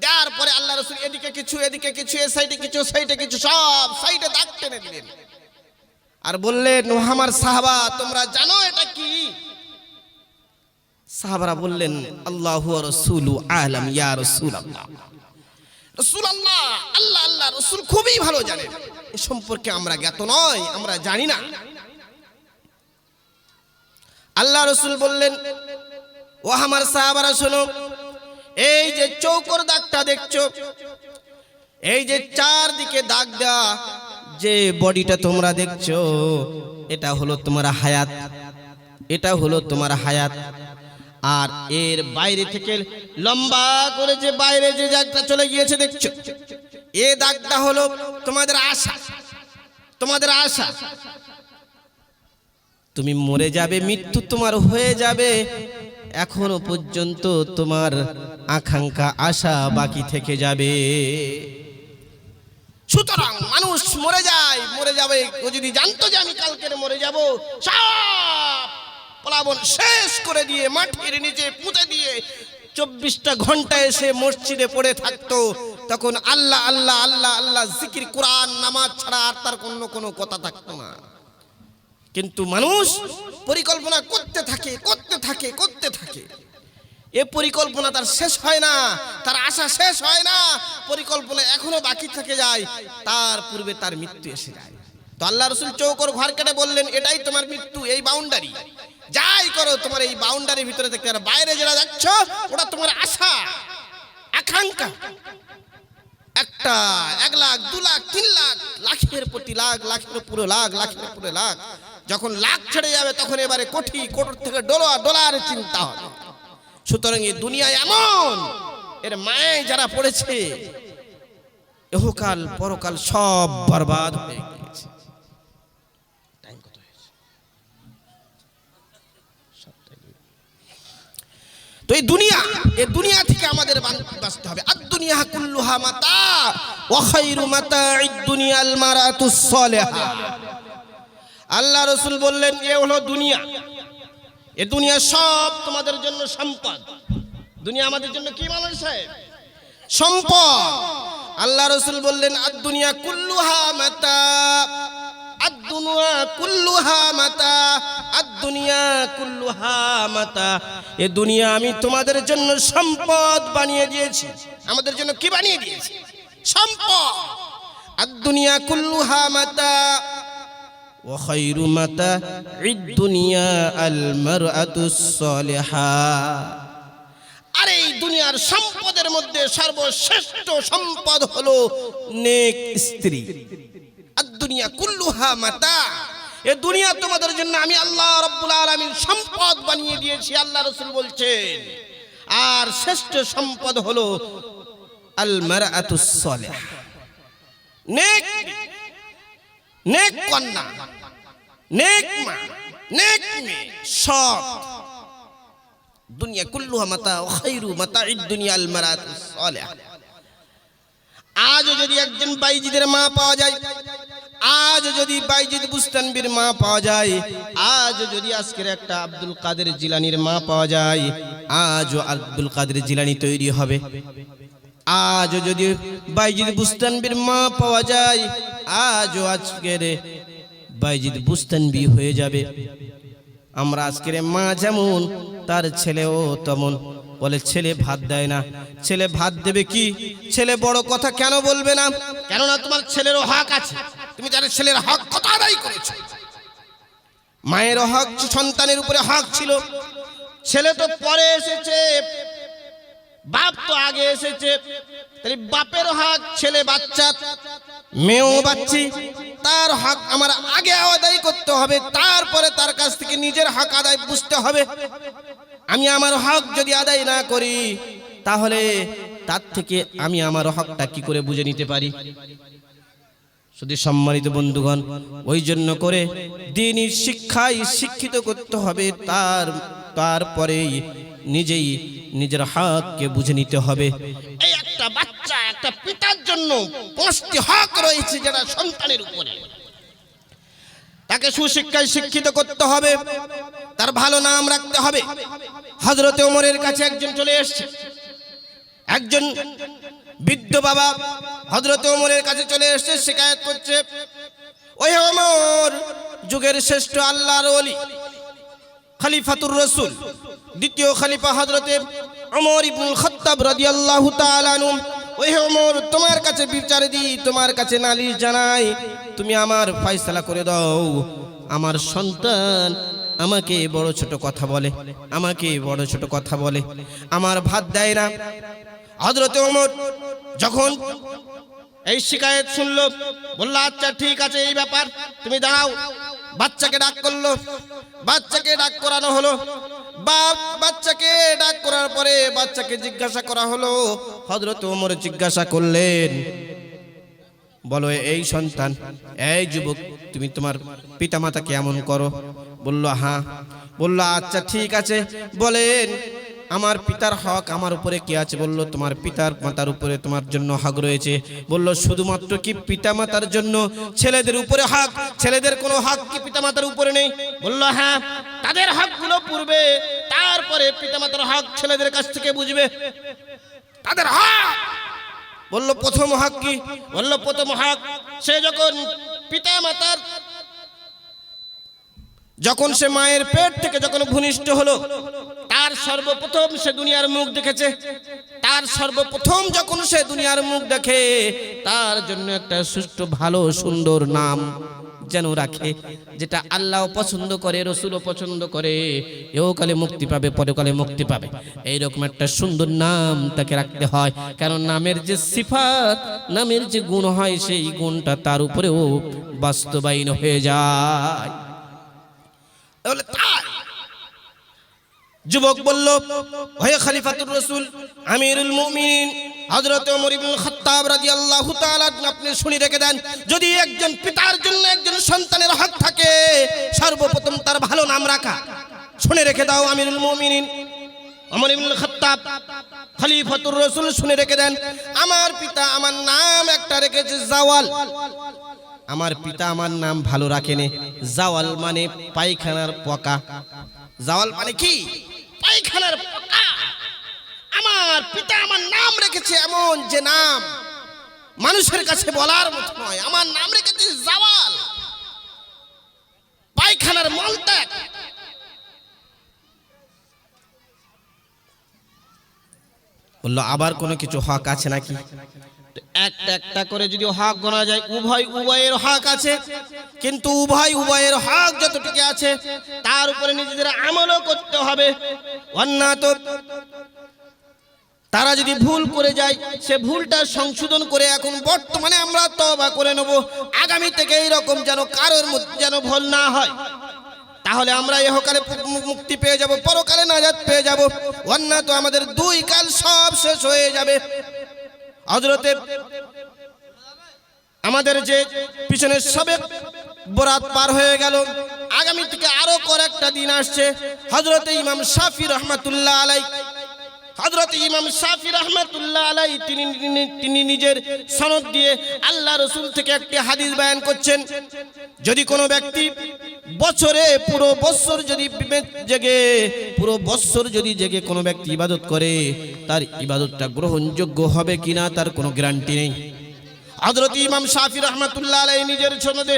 দেওয়ার পরে আল্লাহ রাসূল এদিকে কিছু এদিকে কিছু, এ সাইডে কিছু সাইডে কিছু, সব সাইডে দাগ টেনে দিলেন আর বললেন, ও আমার সাহাবা তোমরা জানো এটা কি? সাহাবারা বললেন, আল্লাহু ওয়া রাসূলু আলাম ইয়া রাসূলুল্লাহ। রাসূলুল্লাহ, আল্লাহ আল্লাহ রাসূল খুবই ভালো জানেন, এ সম্পর্কে আমরা জ্ঞাত নয়, আমরা জানি না। আল্লাহ রাসূল বললেন, ও আমার সাহাবারা শোনো, এই যে চৌকোর দাগটা দেখছো, এই যে চারদিকে দাগ দেওয়া যে বডিটা তোমরা দেখছো, এটা হলো তোমার হায়াত, এটা হলো তোমার হায়াত। আর এর বাইরে থেকে লম্বা করে যে বাইরে যে দাগটা চলে গিয়েছে দেখছো, এই দাগটা হলো তোমাদের আশা, তোমাদের আশা। তুমি মরে যাবে, মৃত্যু তোমার হয়ে যাবে, এখনো পর্যন্ত তোমার আকাঙ্ক্ষা আশা বাকি থেকে যাবে। সুতরাং মানুষ মরে যায়, মরে যাবে, ও যদি জানতো যে আমি কালকে মরে যাব, সব প্লাবন শেষ করে দিয়ে মাটির নিচে পুঁতে দিয়ে 24টা ঘন্টা এসে মসজিদে পড়ে থাকতো, তখন আল্লাহ আল্লাহ আল্লাহ আল্লাহ জিকির, কোরআন, নামাজ ছাড়া আর তার কোনো কথা থাকতো না। কিন্তু মানুষ পরিকল্পনা করতে থাকে করতে থাকে করতে থাকে, এ পরিকল্পনা তার শেষ হয় না, তার আশা শেষ হয় না, পরিকল্পনা এখনো বাকি থেকে যায়, তার পূর্বে তার মৃত্যু এসে যায়। তো আল্লাহ রাসূল চৌকোর ঘর কেটে বললেন, এটাই তোমার মৃত্যু, এই বাউন্ডারি, যাই করো তোমার এই বাউন্ডারির ভিতরে থাকতে, আর বাইরে যেটা যাচ্ছ ওটা তোমার আশা আকাঙ্ক্ষা। একটা 1 লাখ 2 লাখ 3 লাখ, লাখের প্রতি লাখ, লাখের পুরো লাখ, লাখের পুরো লাখ, যখন লাখ ছেড়ে যাবে তখন এবারে কোটি, কোটির থেকে ডলার চিন্তা হবে। সুতরাং এই দুনিয়া এমন, এর মায়ে যারা পড়েছে ইহকাল পরকাল সব বরবাদ হয়ে গেছে। টাইম কত হয়েছে? তো এই দুনিয়া থেকে আমাদের বাঁচতে হবে। আদ-দুনিয়া কুল্লুহা মাতা ওয়া খায়রু মাতা'id দুনিয়াল মারাতুস সালিহা। আল্লাহ রাসূল বললেন, এ হলো দুনিয়া, এ দুনিয়া সব তোমাদের জন্য সম্পদ। দুনিয়া আমাদের জন্য কি মানুষ সাহেব? সম্পদ। আল্লাহ রাসূল বললেন, আদ-দুনিয়া কুল্লুহা মাতা, আদ-দুনিয়া কুল্লুহা মাতা, আদ-দুনিয়া কুল্লুহা মাতা। এ দুনিয়া আমি তোমাদের জন্য সম্পদ বানিয়ে দিয়েছি। আমাদের জন্য কি বানিয়ে দিয়েছি? সম্পদ। আদ-দুনিয়া কুল্লুহা মাতা ওয়া খায়রু মাতা'id দুনিয়া আল মারআতুস সালিহা। আর এই দুনিয়ার সম্পদের মধ্যে সর্বশ্রেষ্ঠ সম্পদ হলো নেক স্ত্রী। আদ-দুনিয়া কুল্লুহা মাতা, এ দুনিয়া তোমাদের জন্য আমি আল্লাহ রাব্বুল আলামিন সম্পদ বানিয়ে দিয়েছি, আল্লাহ রাসূল বলছেন। আর শ্রেষ্ঠ সম্পদ হলো আল মারআতুস সালিহা, নেক কন্যা, নেক মা, নেক মেয়ে, সৎ। দুনিয়া কুল্লুহা মাতা ওয়া খায়রু মাতা'id দুনিয়াল মারাতুস সালিহা। আজ যদি একজন বাইজিদের মা পাওয়া যায়, আজ যদি বাইজিদ বুস্তানবীর মা পাওয়া যায়, আজ যদি আজকের একটা আব্দুল কাদের জিলানীর মা পাওয়া যায়, আজও আব্দুল কাদের জিলানী তৈরি হবে। আজ যদি বাইজিদ বুস্তানবীর মা পাওয়া যায়, আজও আজকের বাইজিদ বুস্তানবী হয়ে যাবে। আমরা আজকের মা যেমন, তার ছেলেও তেমন। বলে ছেলে ভাত দেয় না, ছেলে ভাত দেবে কি? ছেলে বড় কথা কেন বলবে না? কেননা তোমার ছেলেরও হক আছে, তুমি তার ছেলের হক কত আদায় করেছো। মায়ের হক, সন্তানের উপরে হক ছিল। ছেলে তো পরে এসেছে, বাপ তো আগে এসেছে, তাহলে বাপের হক, ছেলে বাচ্চা, মেয়েও বাচ্চি, তার হক আমার আগে আদায় করতে হবে, তারপরে তার কাছ থেকে নিজের হক আদায় বুঝতে হবে। আমি আমার হক যদি আদায় না করি তাহলে তার থেকে আমি আমার হকটা কি করে বুঝে নিতে পারি? শুধু সম্মানিত বন্ধুগণ, ওই জন্য করে দ্বীনি শিক্ষায় শিক্ষিত করতে হবে, তারপরেই নিজেই নিজের হককে বুঝে নিতে হবে। এই একটা বাচ্চা, একটা পিতার জন্য 5টি হক রয়েছে যারা সন্তানের উপরে। তাকে সুশিক্ষায় শিক্ষিত করতে হবে, তার ভালো নাম রাখতে হবে। হযরতে ওমরের কাছে একজন চলে এসেছে, একজন বৃদ্ধ বাবা হযরতে ওমরের কাছে চলে এসেছে, শিকায়ত করছে, ওই ওমর, যুগের শ্রেষ্ঠ আল্লাহর ওলি খলিফাতুর রাসূল, দ্বিতীয় খলিফা হযরতে ওমর ইবনুল খাত্তাব রাদিয়াল্লাহু তাআলা আনহু, ওই ওমর, তোমার কাছে বিচার দিই, তোমার কাছে নালিশ জানাই, তুমি আমার ফয়সালা করে দাও। আমার সন্তান আমাকে বড় ছোট কথা বলে, আমাকে বড় ছোট কথা বলে, আমার ভাত দেয় না। হযরতে ওমর যখন এই শিকায়ত শুনলো, বলল, আচ্ছা ঠিক আছে, এই ব্যাপার, তুমি দাঁড়াও। বাচ্চাকে ডাক করলো, বাচ্চাকে ডাক করানো হলো। বাচ্চাকে ডাক করার পরে বাচ্চাকে জিজ্ঞাসা করা হলো। হযরতে ওমর জিজ্ঞাসা করলেন, বলো এই সন্তান, এই যুবক, তুমি তোমার পিতামাতাকে এমন করো? বলল হ্যাঁ। বলল আচ্ছা ঠিক আছে, বলেন আমার পিতার হক আমার উপরে কি আছে? বলল তোমার পিতার মাতার উপরে তোমার জন্য হক রয়েছে। বলল শুধুমাত্র কি পিতামাতার জন্য? ছেলেদের উপরে হক, ছেলেদের কোনো হক কি পিতামাতার উপরে নেই? বলল হ্যাঁ, তাদের হকগুলো পূর্বে, তারপরে পিতামাতার হক ছেলেদের কাছ থেকে বুঝবে তাদের হক। বলল প্রথম হক কি? বলল প্রথম হক, সে যখন পিতামাতার, যখন সে মায়ের পেট থেকে যখন ভূমিষ্ঠ হলো, তার সর্বপ্রথম সে দুনিয়ার মুখ দেখেছে। তার সর্বপ্রথম যখন সে দুনিয়ার মুখ দেখে, তার জন্য একটা সুষ্ঠু ভালো সুন্দর নাম যেন রাখে, যেটা আল্লাহ পছন্দ করে, রসুলও পছন্দ করে। এওকালে মুক্তি পাবে, পরকালে মুক্তি পাবে, এইরকম একটা সুন্দর নাম তাকে রাখতে হয়। কারণ নামের যে সিফাত, নামের যে গুণ হয়, সেই গুণটা তার উপরেও বাস্তবায়ন হয়ে যায়। যুবক বলল, হে খলিফাতুর রাসূল, আমিরুল মুমিনিন হযরত ওমর ইবনুল খাত্তাব রাদিয়াল্লাহু তাআলা, আপনি শুনে রেখে দেন, যদি একজন পিতার জন্য একজন সন্তানের হক থাকে, সর্বপ্রথম তার ভালো নাম রাখা। শুনে রেখে দাও আমিরুল মুমিনিন ওমর ইবনুল খাত্তাব খলিফাতুর রাসূল, শুনে রেখে দেন, আমার পিতা আমার নাম একটা রেখেছে জাওয়াল। আমার পিতা আমার নাম ভালো রাখেনি। জাওয়াল মানে পায়খানার পোকা। জাওয়াল মানে কি? পায়খানার পোকা। আমার পিতা আমার নাম রেখেছে এমন যে নাম মানুষের কাছে বলার মতো নয়। আমার নাম রেখেছে জাওয়াল, পায়খানার মলত্যাগ। বললো আবার কোনো কিছু হক আছে নাকি? একটা একটা করে যদি হক গোনা যায়, উভয়ের হক আছে, কিন্তু উভয়ের হক যতটুকু আছে তার উপরে নিজেদের আমলও করতে হবে। অন্যথা তারা যদি ভুল করে যায়, সে ভুলটা সংশোধন করে এখন বর্তমানে আমরা তওবা করে নেব, আগামী থেকে এইরকম যেন কারোর মধ্যে যেন ভুল না হয়। তাহলে আমরা ইহকালে মুক্তি পেয়ে যাব, পরকালে নাজাত পেয়ে যাব। অন্যথা আমাদের দুই কাল সব শেষ হয়ে যাবে। হযরতে আমাদের যে পিছনের সবে বরাত পার হয়ে গেল, আগামী থেকে আরো কয়েকটা দিন আসছে। হযরতে ইমাম শাফি রহমাতুল্লাহ আলাইহি, হযরতে ইমাম শাফি রহমাতুল্লাহ আলাইহি তিনি নিজের সনদ দিয়ে আল্লাহ রাসূল থেকে একটি হাদিস বয়ান করছেন, যদি কোনো ব্যক্তি বছরে পুরো বছর যদি জেগে কোনো ব্যক্তি ইবাদত করে, তার ইবাদতটা গ্রহণযোগ্য হবে কিনা তার কোনো গ্যারান্টি নেই। হযরত ইমাম শাফি রহমাতুল্লাহ আলাইহি নিজের সনদে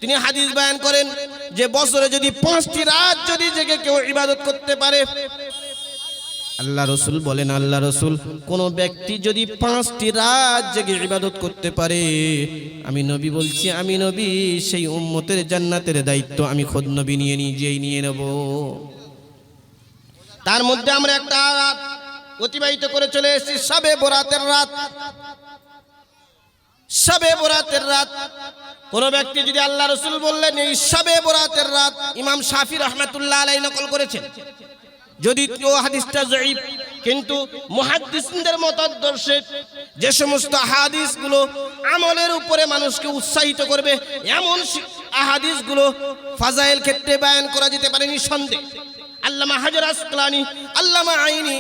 তিনি হাদিস বয়ান করেন যে বছরে যদি 5টি রাত যদি জেগে কেউ ইবাদত করতে পারে, আল্লাহ রসুল বলেন, আল্লাহ রসুল, কোন ব্যক্তি যদি 5টি রাত জেগে ইবাদত করতে পারে, আমি নবী বলছি, আমি নবী সেই উম্মতের জান্নাতের দায়িত্ব আমি খোদ নবী নিজেই নিয়ে নেব। তার মধ্যে আমরা একটা রাত অতিবাহিত করে চলে এসেছি, শবে বরাতের রাত। শবে বরাতের রাত, কোন ব্যক্তি যদি আল্লাহ রাসূল বললেন এই শবে বরাতের রাত, ইমাম শাফি রাহমাতুল্লাহ আলাইহি নকল করেছেন, যদি ও হাদিসটা যঈফ, কিন্তু মুহাদ্দিসদের মতাদর্শে যে সমস্ত হাদিসগুলো আমলের উপরে মানুষকে উৎসাহিত করবে এমন হাদিসগুলো ফাজাইল ক্ষেত্রে বয়ান করা যেতে পারে নিঃসন্দেহ। আল্লামা হাজার আসকালানী, আল্লামা আইনি,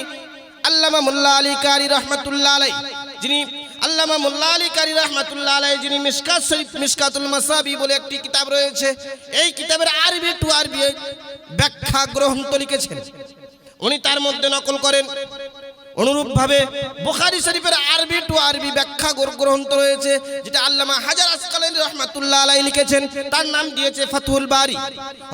আল্লামা মোল্লা আলী কারি রাহমাতুল্লাহ আলাইহি, যিনি আল্লামা মোল্লা আলী কারি রাহমাতুল্লাহ আলাইহি যিনি মিশকাত শরীফ, মিশকাতুল মাসাবি বলে একটি কিতাব রয়েছে, এই কিতাবের আরবি টু আরবি ব্যাখ্যা গ্রন্থ লিখেছেন, উনি তার মধ্যে নকল করেন। অনুরূপভাবে বুখারী শরীফের আরবি টু আরবি ব্যাখ্যা গ্রন্থ রয়েছে, যেটা আল্লামা হাজার আসকালানী রাহমাতুল্লাহ আলাইহি লিখেছেন, তার নাম দিয়েছে ফাতহুল বারি।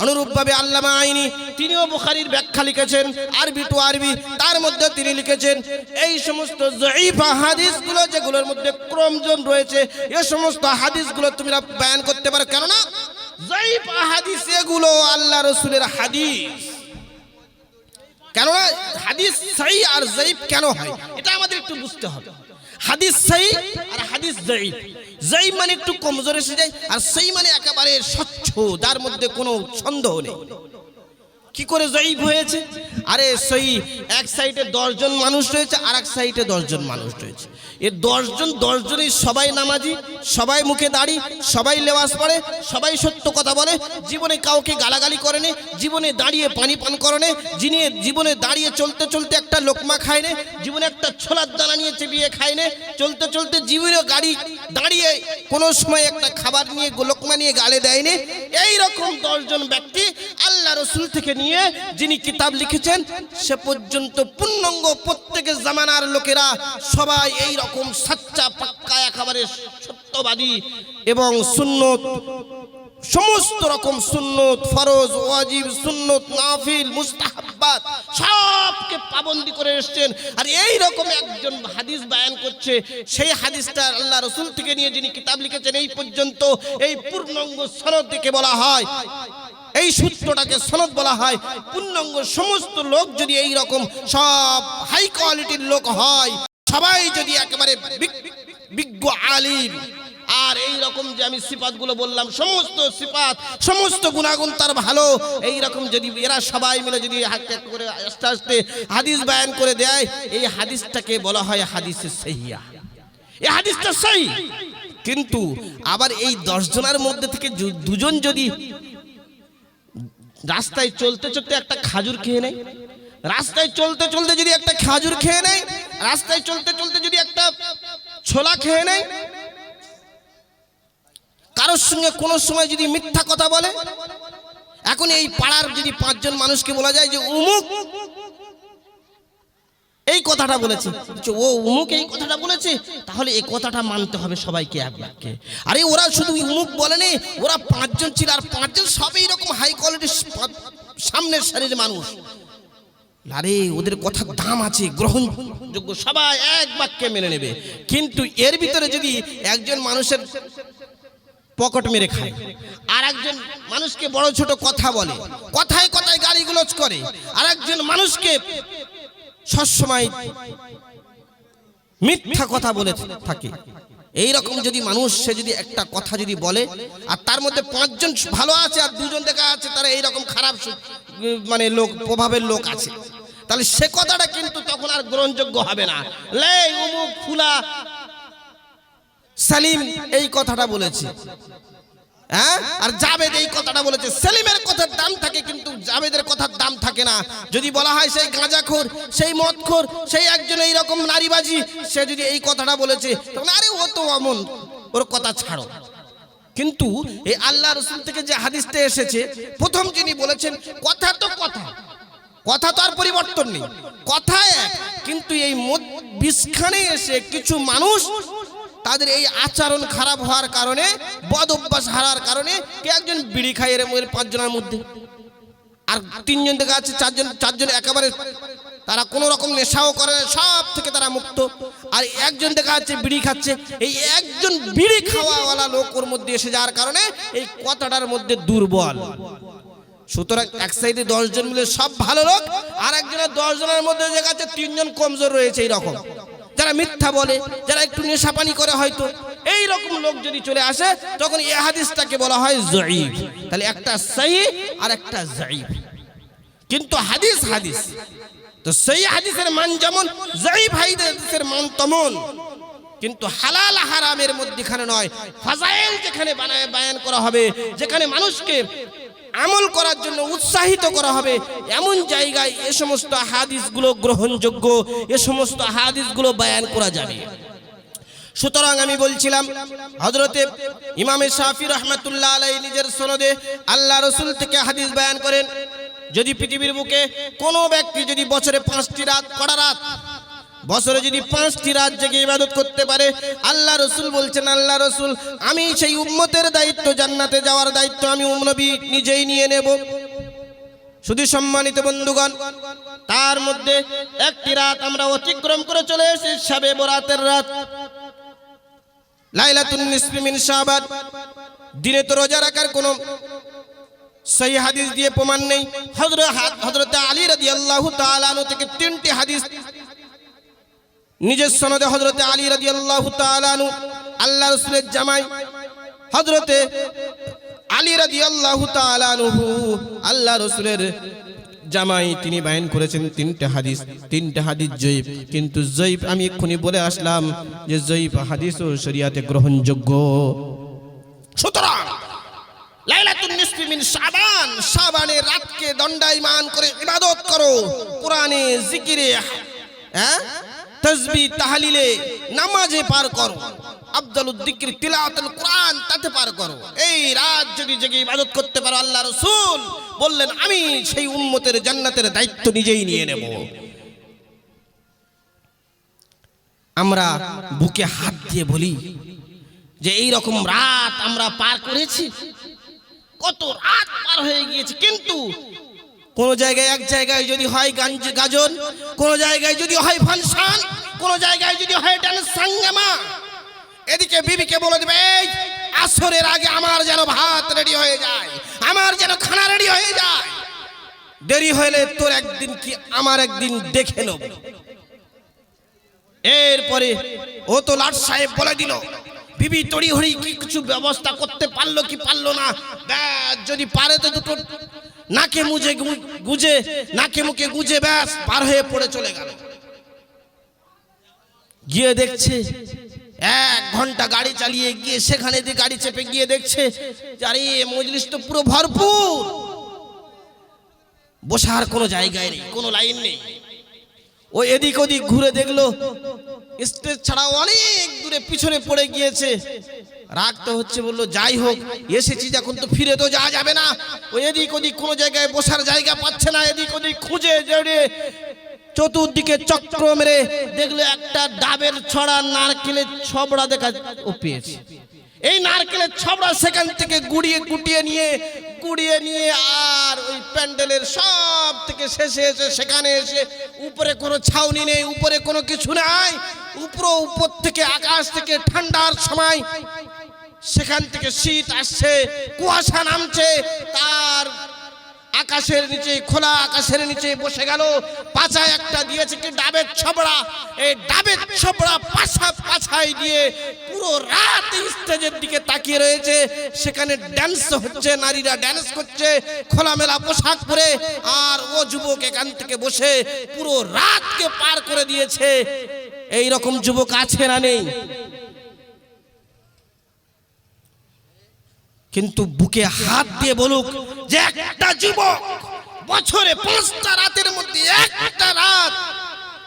অনুরূপভাবে আল্লামা আইনি তিনিও বুখারীর ব্যাখ্যা লিখেছেন আরবি টু আরবি, তার মধ্যে তিনি লিখেছেন এই সমস্ত যঈফ হাদিসগুলো যেগুলোর মধ্যে ক্রমজন রয়েছে, এই সমস্ত হাদিসগুলো তোমরা বয়ান করতে পারো, কেননা যঈফ হাদিস এগুলো আল্লাহ রাসূলের হাদিস। কেননা হাদিস সহিহ আর যঈফ কেন হয় এটা আমাদের একটু বুঝতে হবে। হাদিস সহিহ আর হাদিস যঈফ, যঈফ মানে একটু কমজোর এসে যায়, আর সহিহ মানে একেবারে স্বচ্ছ, যার মধ্যে কোনো সন্দেহ নেই। কি করে যঈফ হয়েছে? আরে সহিহ এক সাইডে 10 জন মানুষ রয়েছে, আর এক সাইডে 10 জন মানুষ রয়েছে, এই 10 জনই সবাই নামাজি, সবাই মুখে দাড়ি, সবাই লেবাস পরে, সবাই সত্য কথা বলে, জীবনে কাউকে গালাগালি করেনি, জীবনে দাঁড়িয়ে পানি পান করেনি, জীবনে দাঁড়িয়ে চলতে চলতে একটা লোকমা খায়নি, জীবনে একটা ছোলার দানা নিয়ে চেপিয়ে খায়নি, চলতে চলতে জীবনে গাড়ি দাঁড়িয়ে কোনো সময় একটা খাবার নিয়ে লোকমা নিয়ে গালে দেয়নি। এই রকম 10 জন ব্যক্তি আল্লাহ রাসূল থেকে নিয়ে যিনি কিতাব লিখেছেন সে পর্যন্ত পূর্ণাঙ্গ প্রত্যেকের জামানার লোকেরা সবাই এই রকম সচ্চা পাক্কা একেবারে সত্যবাদী, এবং সুন্নত সমস্ত রকম সুন্নত, ফরজ, ওয়াজিব, সুন্নত, নাফিল, মুস্তাহাব্বাত সবকে পাবন্দি করে এসেছেন। আর এই রকম একজন হাদিস বয়ান করছে, সেই হাদিসটা আল্লাহ রাসূল থেকে নিয়ে যিনি কিতাব লিখেছেন এই পর্যন্ত, এই পূর্ণাঙ্গ সনদ থেকে বলা হয়, এই সূত্রটাকে সনদ বলা হয়। পূর্ণাঙ্গ সমস্ত লোক যদি এই রকম সব হাই কোয়ালিটির লোক হয়, সবাই যদি একেবারে বিজ্ঞ আলিম, আর এই রকম যে আমি সিফাতগুলো বললাম সমস্ত সিফাত সমস্ত গুণাগুণ তার ভালো, এই রকম যদি এরা সবাই মিলে যদি হাতে করে আস্তে আস্তে হাদিস বয়ান করে দেয়, এই হাদিসটাকে বলা হয় হাদিসে সহিহ। এই হাদিসটা সহিহ, কিন্তু আবার এই 10 জনের মধ্যে থেকে 2 জন যদি রাস্তায় চলতে চলতে একটা খাজুর খেয়ে নেয়, রাস্তায় চলতে চলতে যদি একটা খাজুর খেয়ে নেয়, রাস্তায় চলতে চলতে যদি একটা ছোলা খেয়ে নেয়, কারোর সঙ্গে কোনো সময় যদি মিথ্যা কথা বলে, এখন এই পাড়ার যদি 5 জন মানুষকে বলা যায় যে উমুক এই কথাটা বলেছে, ও উমুক এই কথাটা বলেছে, তাহলে এই কথাটা মানতে হবে সবাইকে এক বাক্যে। আরে ওরা শুধু উমুক বলেনি, ওরা 5 জন ছিল, আর 5 জন সব এইরকম হাই কোয়ালিটির সামনের সারির মানুষ। আরে ওদের কথার দাম আছে, গ্রহণযোগ্য, সবাই এক বাক্যে মেনে নেবে। কিন্তু এর ভিতরে যদি একজন মানুষের পকেট মেরে খায়, আর একজন মানুষকে বড় ছোট কথা বলে, কথায় কথায় গালিগুলোজ করে, আর একজন মানুষকে সবসময় মিথ্যা কথা বলে থাকে, এই রকম যদি মানুষ সে যদি একটা কথা যদি বলে, আর তার মধ্যে 5 জন ভালো আছে আর 2 জন দেখা আছে তারা এই রকম খারাপ মানে লোক প্রভাবের লোক আছে, তাহলে সে কথাটা কিন্তু তখন আর গ্রহণযোগ্য হবে না। লে উমুক ফুলা সালিম এই কথাটা বলেছে, হ্যাঁ, আর জাবেদ এই কথাটা বলেছে। সেলিমের কথার দাম থাকে, কিন্তু জাবেদের কথার দাম থাকে না। যদি বলা হয় সেই গাঁজাখোর, সেই মদখোর, সেই একজন এইরকম নারীবাজি, সে যদি এই কথাটা বলেছে, তখন আরে ও তো অমন, ওর কথা ছাড়ো। কিন্তু এই আল্লাহ রাসূল থেকে যে হাদিসটা এসেছে, প্রথম যিনি বলেছেন কথা তো কথা, কথা তো আর পরিবর্তন নেই, কথা এক, কিন্তু এই বিস্খানে এসে কিছু মানুষ তাদের এই আচরণ খারাপ হওয়ার কারণে, বদ অভ্যাস হারার কারণে, কে একজন বিড়ি খায় এর 5 জনের মধ্যে, আর 3 জন দেখা আছে 4 জন একেবারে তারা কোনো রকম নেশাও করে না, সব থেকে তারা মুক্ত, আর একজন দেখা যাচ্ছে বিড়ি খাচ্ছে। এই একজন বিড়ি খাওয়াওয়ালা লোক ওর মধ্যে এসে যাওয়ার কারণে এই কথাটার মধ্যে দুর্বল। সুতরাং এক সাইডে 10 জন মিলে সব ভালো লোক, আর একজনের 10 জনের মধ্যে দেখা যাচ্ছে 3 জন কমজোর রয়েছে, এইরকম যারা মিথ্যা বলে, যারা একটু নেশাপানি করে, হয়তো এই রকম লোক যদি চলে আসে তখন এই হাদিসটাকে বলা হয় যঈফ। তাহলে একটা সহিহ আর একটা যঈফ, কিন্তু হাদিস হাদিস। তো সহিহ হাদিসের মান যেমন, যঈফ হাদিসের মান তেমন, কিন্তু হালাল হারামের মধ্যখানে নয়। ফাজাইল যেখানে বায়ান করা হবে, যেখানে মানুষকে আমল করার জন্য উৎসাহিত করা হবে, এমন জায়গায় এ সমস্ত হাদিসগুলো গ্রহণযোগ্য, এ সমস্ত হাদিসগুলো বায়ান করা যাবে। সুতরাং আমি বলছিলাম, হযরতে ইমামে শাফি রাহমাতুল্লাহ আলাইহি নিজের সনদে আল্লাহ রাসূল থেকে হাদিস বয়ান করেন, যদি পৃথিবীর বুকে কোনো ব্যক্তি যদি বছরে 5টি রাত, কড়া রাত, বছরে যদি 5টি রাত জেগে ইবাদত করতে পারে, আল্লাহ রাসূল বলছেন, আল্লাহ রাসূল আমি সেই উম্মতের দায়িত্ব, জান্নাতে যাওয়ার দায়িত্ব আমি নবী নিজেই নিয়ে নেব। শুধু সম্মানিত বন্ধুগণ, তার মধ্যে একটি রাত আমরা অতিক্রম করে চলে এসেছি, শবে বরাতের রাত, লাইলাতুন নিসফি মিন শাবান। দিনে তো রোজা রাখার কোনো সহিহ হাদিস দিয়ে প্রমাণ নেই। হযরত আলী রাদিয়াল্লাহু তাআলা আনহু থেকে 3টি হাদিস নিজের সনদে, হযরত আলী রাদিয়াল্লাহু তাআলা আনহু আল্লাহ রাসূলের জামাই, হযরতে আলী রাদিয়াল্লাহু তাআলা আনহু আল্লাহ রাসূলের জামাই, তিনি বয়ান করেছেন 3টা হাদিস। 3টা হাদিস যঈফ, কিন্তু যঈফ আমি এক্ষুনি বলে আসলাম যে যঈফ হাদিসও শরীয়তে গ্রহণযোগ্য। সুতরাং লাইলাতুন নিসফি মিন শাবান, শাবানের রাতকে দণ্ডায়মান করে ইবাদত করো, কোরআনে, জিকিরে, তাসবিহ, তাহলিলে, নামাজে পার করো, আফদালুদ যিকর তিলাওয়াতুল কোরআন, তাতে পার করো। এই রাত যদি জেগে ইবাদত করতে পারো, আল্লাহ রাসূল বললেন আমি সেই উম্মতের জান্নাতের দায়িত্ব নিজেই নিয়ে নেব। আমরা বুকে হাত দিয়ে বলি যে এই রকম রাত আমরা পার করেছি, কত রাত পার হয়ে গিয়েছে, কিন্তু কোন জায়গায়, এক জায়গায় যদি হয় গাজন, কোন জায়গায় যদি হয় ফাংশন, কোন জায়গায় যদি হয় ডান্স সাঙ্গামা, এদিকে বিবিকে বলে দিবে এই আসরের আগে আমার যেন ভাত রেডি হয়ে যায়, আমার যেন খানা রেডি হয়ে যায়, দেরি হলে তোর একদিন কি আমার একদিন দেখে নেব। এরপরে ও তো লাট সাহেব বলে দিল, বিবি তড়িঘড়ি কি কিছু ব্যবস্থা করতে পারলো কি পারলো না, যদি পারে তো দুটো নাকে গুজে নাকে মুখে গুজে ব্যাস পার হয়ে পড়ে চলে গেল। গিয়ে দেখছে 1 ঘন্টা গাড়ি চালিয়ে গিয়ে সেখানে দিয়ে গাড়ি চেপে গিয়ে দেখছে আরে মজলিস তো পুরো ভরপুর, বসার কোনো জায়গায় নেই, কোনো লাইন নেই। ও এদিক ওদিক ঘুরে দেখলো স্টেজ ছাড়াও অনেক দূরে পিছনে পড়ে গিয়েছে। রাগ তো হচ্ছে, বললো যাই হোক এসেছি যখন তো ফিরে তো যাওয়া যাবে না। ও এদিক ওদিক কোনো জায়গায় বসার জায়গা পাচ্ছে না, এদিক ওদিক খুঁজে জড়িয়ে চতুর্দিকে চক্র মেরে দেখলো একটা ডাবের ছড়া নারকেলের ছবড়া দেখা ও পেয়েছে। এই নারকেলের ছবড়া সেখান থেকে গুড়িয়ে নিয়ে আর ওই প্যান্ডেলের সব থেকে শেষে এসে সেখানে এসে উপরে কোনো ছাউনি নেই, উপরে কোনো কিছু নাই, উপর থেকে আকাশ থেকে ঠান্ডার সময় সেখান থেকে শীত আসছে, কুয়াশা নামছে, তার আকাশের নিচে, খোলা আকাশের নিচে বসে গেল। পাছায় একটা দিয়েছে কি ডাবের ছবড়া, এই ডাবের ছবড়া পাছায় দিয়ে পুরো রাত স্টেজের দিকে তাকিয়ে রয়েছে। সেখানে ড্যান্স হচ্ছে, নারীরা ড্যান্স করছে খোলামেলা পোশাক পরে, আর ও যুবক এখান থেকে বসে পুরো রাতকে পার করে দিয়েছে। এই রকম যুবক আছে না নেই? কিন্তু বুকে হাত দিয়ে বলুক যে একটা যুবক বছরে 5টা রাতের মধ্যে একটা রাত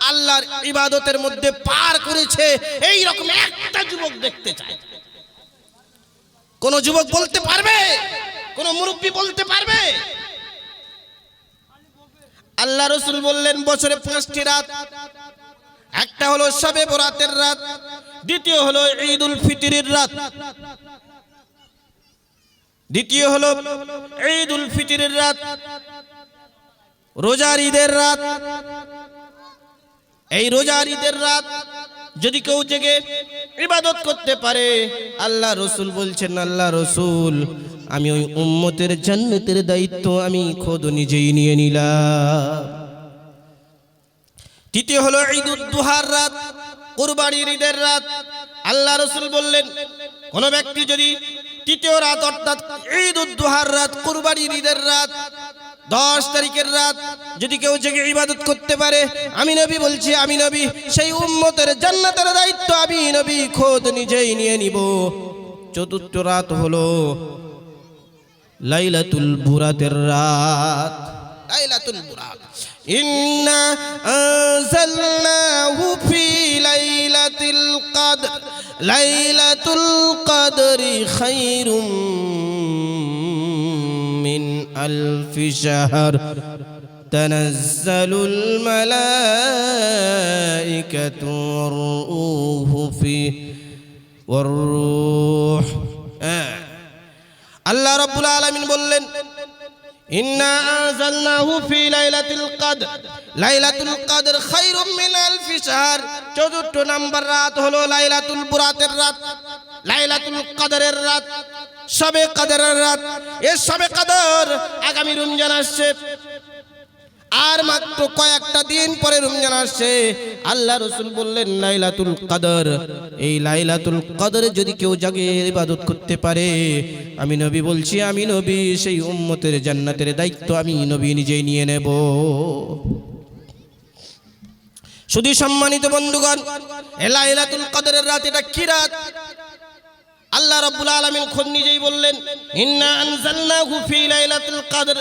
আল্লাহর ইবাদতের মধ্যে পার করেছে, এই রকম একটা যুবক দেখতে চায়। কোন যুবক বলতে পারবে? কোন মুরব্বী বলতে পারবে? আল্লাহ রাসূল বললেন বছরে 5টি রাত, একটা হলো শবে বরাতের রাত, দ্বিতীয় হলো ঈদুল ফিতরের রাত, দ্বিতীয় হলো ঈদুল ফিতরের রাত, রোজার ঈদের রাত। এই রোজার ঈদের রাত যদি কেউ জেগে ইবাদত করতে পারে, আল্লাহ রাসূল বলছেন, আল্লাহ রাসূল আমি ওই উম্মতের জান্নাতের দায়িত্ব আমি খোদ নিজেই নিয়ে নিলাম। তৃতীয় হলো ঈদুদ দুহার রাত, কুরবানির ঈদের রাত। আল্লাহ রাসূল বললেন, কোন ব্যক্তি যদি তৃতীয় রাত অর্থাৎ ঈদ উদ-দুহার রাত, কুরবানির ঈদের রাত, 10 তারিখের রাত যদি কেউ জেগে ইবাদত করতে পারে, আমি নবী বলছি, আমি নবী সেই উম্মতের জান্নাতের দায়িত্ব আমি নবী খোদ নিজেই নিয়ে নিব। চতুর্থ রাত হলো লাইলাতুল বুরাতের রাত। লাইলাতুল বুরাত, ইন্না আনজালনাহু ফি লাইলাতিল কদর, লাইলাতুল কদরি খায়রুম মিন আলফি শাহর, তানাজ্জালুল মালাইকাতু ওয়ার-রূহু ফিহি ওয়ার-রূহ। আল্লাহ রাব্বুল আলামিন বললেন, ইন্না আনজালনাহু ফি লাইলাতিল কদর, লাইলাতুল কদর খায়রুম মিন আলফি শাহর। চতুর্থ নাম্বার রাত হলো লাইলাতুল বুরাতের রাত, লাইলাতুল কদরের রাত, শবে কদরের রাত। এই শবে কদর আগামী রমজান আসছে, আর মাত্র কয়েকটা দিন পরে রমজান আসছে। আল্লাহ রাসূল বললেন লাইলাতুল কদর, এই লাইলাতুল কদরে যদি কেউ জাগে ইবাদত করতে পারে, আমি নবী বলছি, আমি নবী সেই উম্মতের জান্নাতের দায়িত্ব আমি নবী নিজেই নিয়ে নেব। শুধু সম্মানিত বন্ধুগণ, এই লাইলাতুল কদরের রাত, এটা কি রাত? আল্লাহ রাব্বুল আলামিন খোদ নিজেই বললেন, ইন্না আনজালনাহু ফি লাইলাতুল কদর।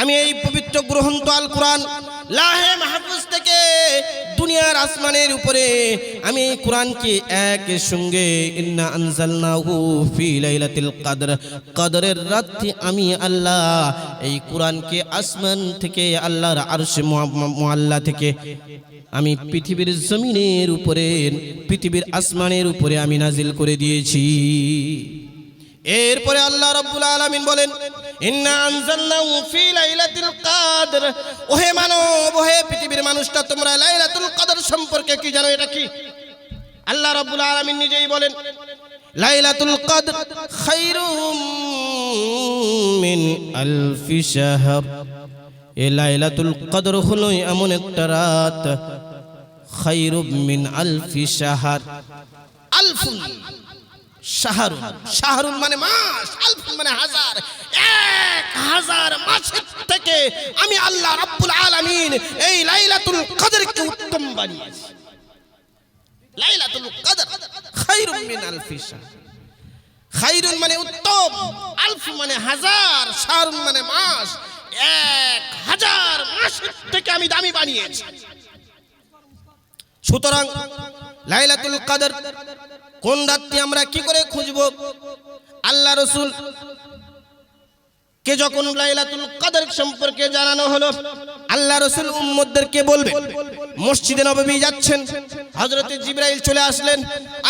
আমি এই পবিত্র গ্রন্থ আল কোরআন লাহে মাহফুজ থেকে দুনিয়ার আসমানের উপরে আমি এই কোরআনকে একের সঙ্গে ইন্না আনজালনাহু ফি লাইলাতুল কদর, কদরের রাতে আমি আল্লাহ এই কোরআনকে আসমান থেকে আল্লাহর আরশে মুআল্লা থেকে আমি পৃথিবীর জমিনের উপরে, পৃথিবীর আসমানের উপরে আমি নাজিল করে দিয়েছি। এরপরে আল্লাহ রাব্বুল আলামিন বলেন, ইন্না আনজালনাহু ফি লাইলাতুল কদর। ওহে মানব, ওহে পৃথিবীর মানুষটা, তোমরা লাইলাতুল কদর সম্পর্কে কি জানো? এটা কি? আল্লাহ রাব্বুল আলামিন নিজেই বলেন, লাইলাতুল কদর খায়রুম মিন আলফি শাহর। এই লাইলাতুল কদর হলো এমন একটা রাত, খায়রুম মিন আলফি শাহর। আলফুন শাহরুন, শাহরুন মানে মাস, আলফুন মানে হাজার। 1000 মাসের থেকে আমি আল্লাহ রাব্বুল আলামিন এই লাইলাতুল কদরকে উত্তম বানিয়েছি। লাইলাতুল কদর খায়রুম মিন আলফি শাহর। খায়রুন মানে উত্তম, আলফ মানে হাজার, শাহরুন মানে মাস। 1000 মাসের থেকে আমি দামি বানিয়েছি। সুতরাং লাইলাতুল কদর কোন রাতটি আমরা কি করে খুঁজব? আল্লাহ রাসূল কে যখন লাইলাতুল কদর সম্পর্কে জানানো হলো, আল্লাহ রাসূল উম্মতদেরকে বলবেন, মসজিদে নববী যাচ্ছেন, হযরত জিবরাইল চলে আসলেন,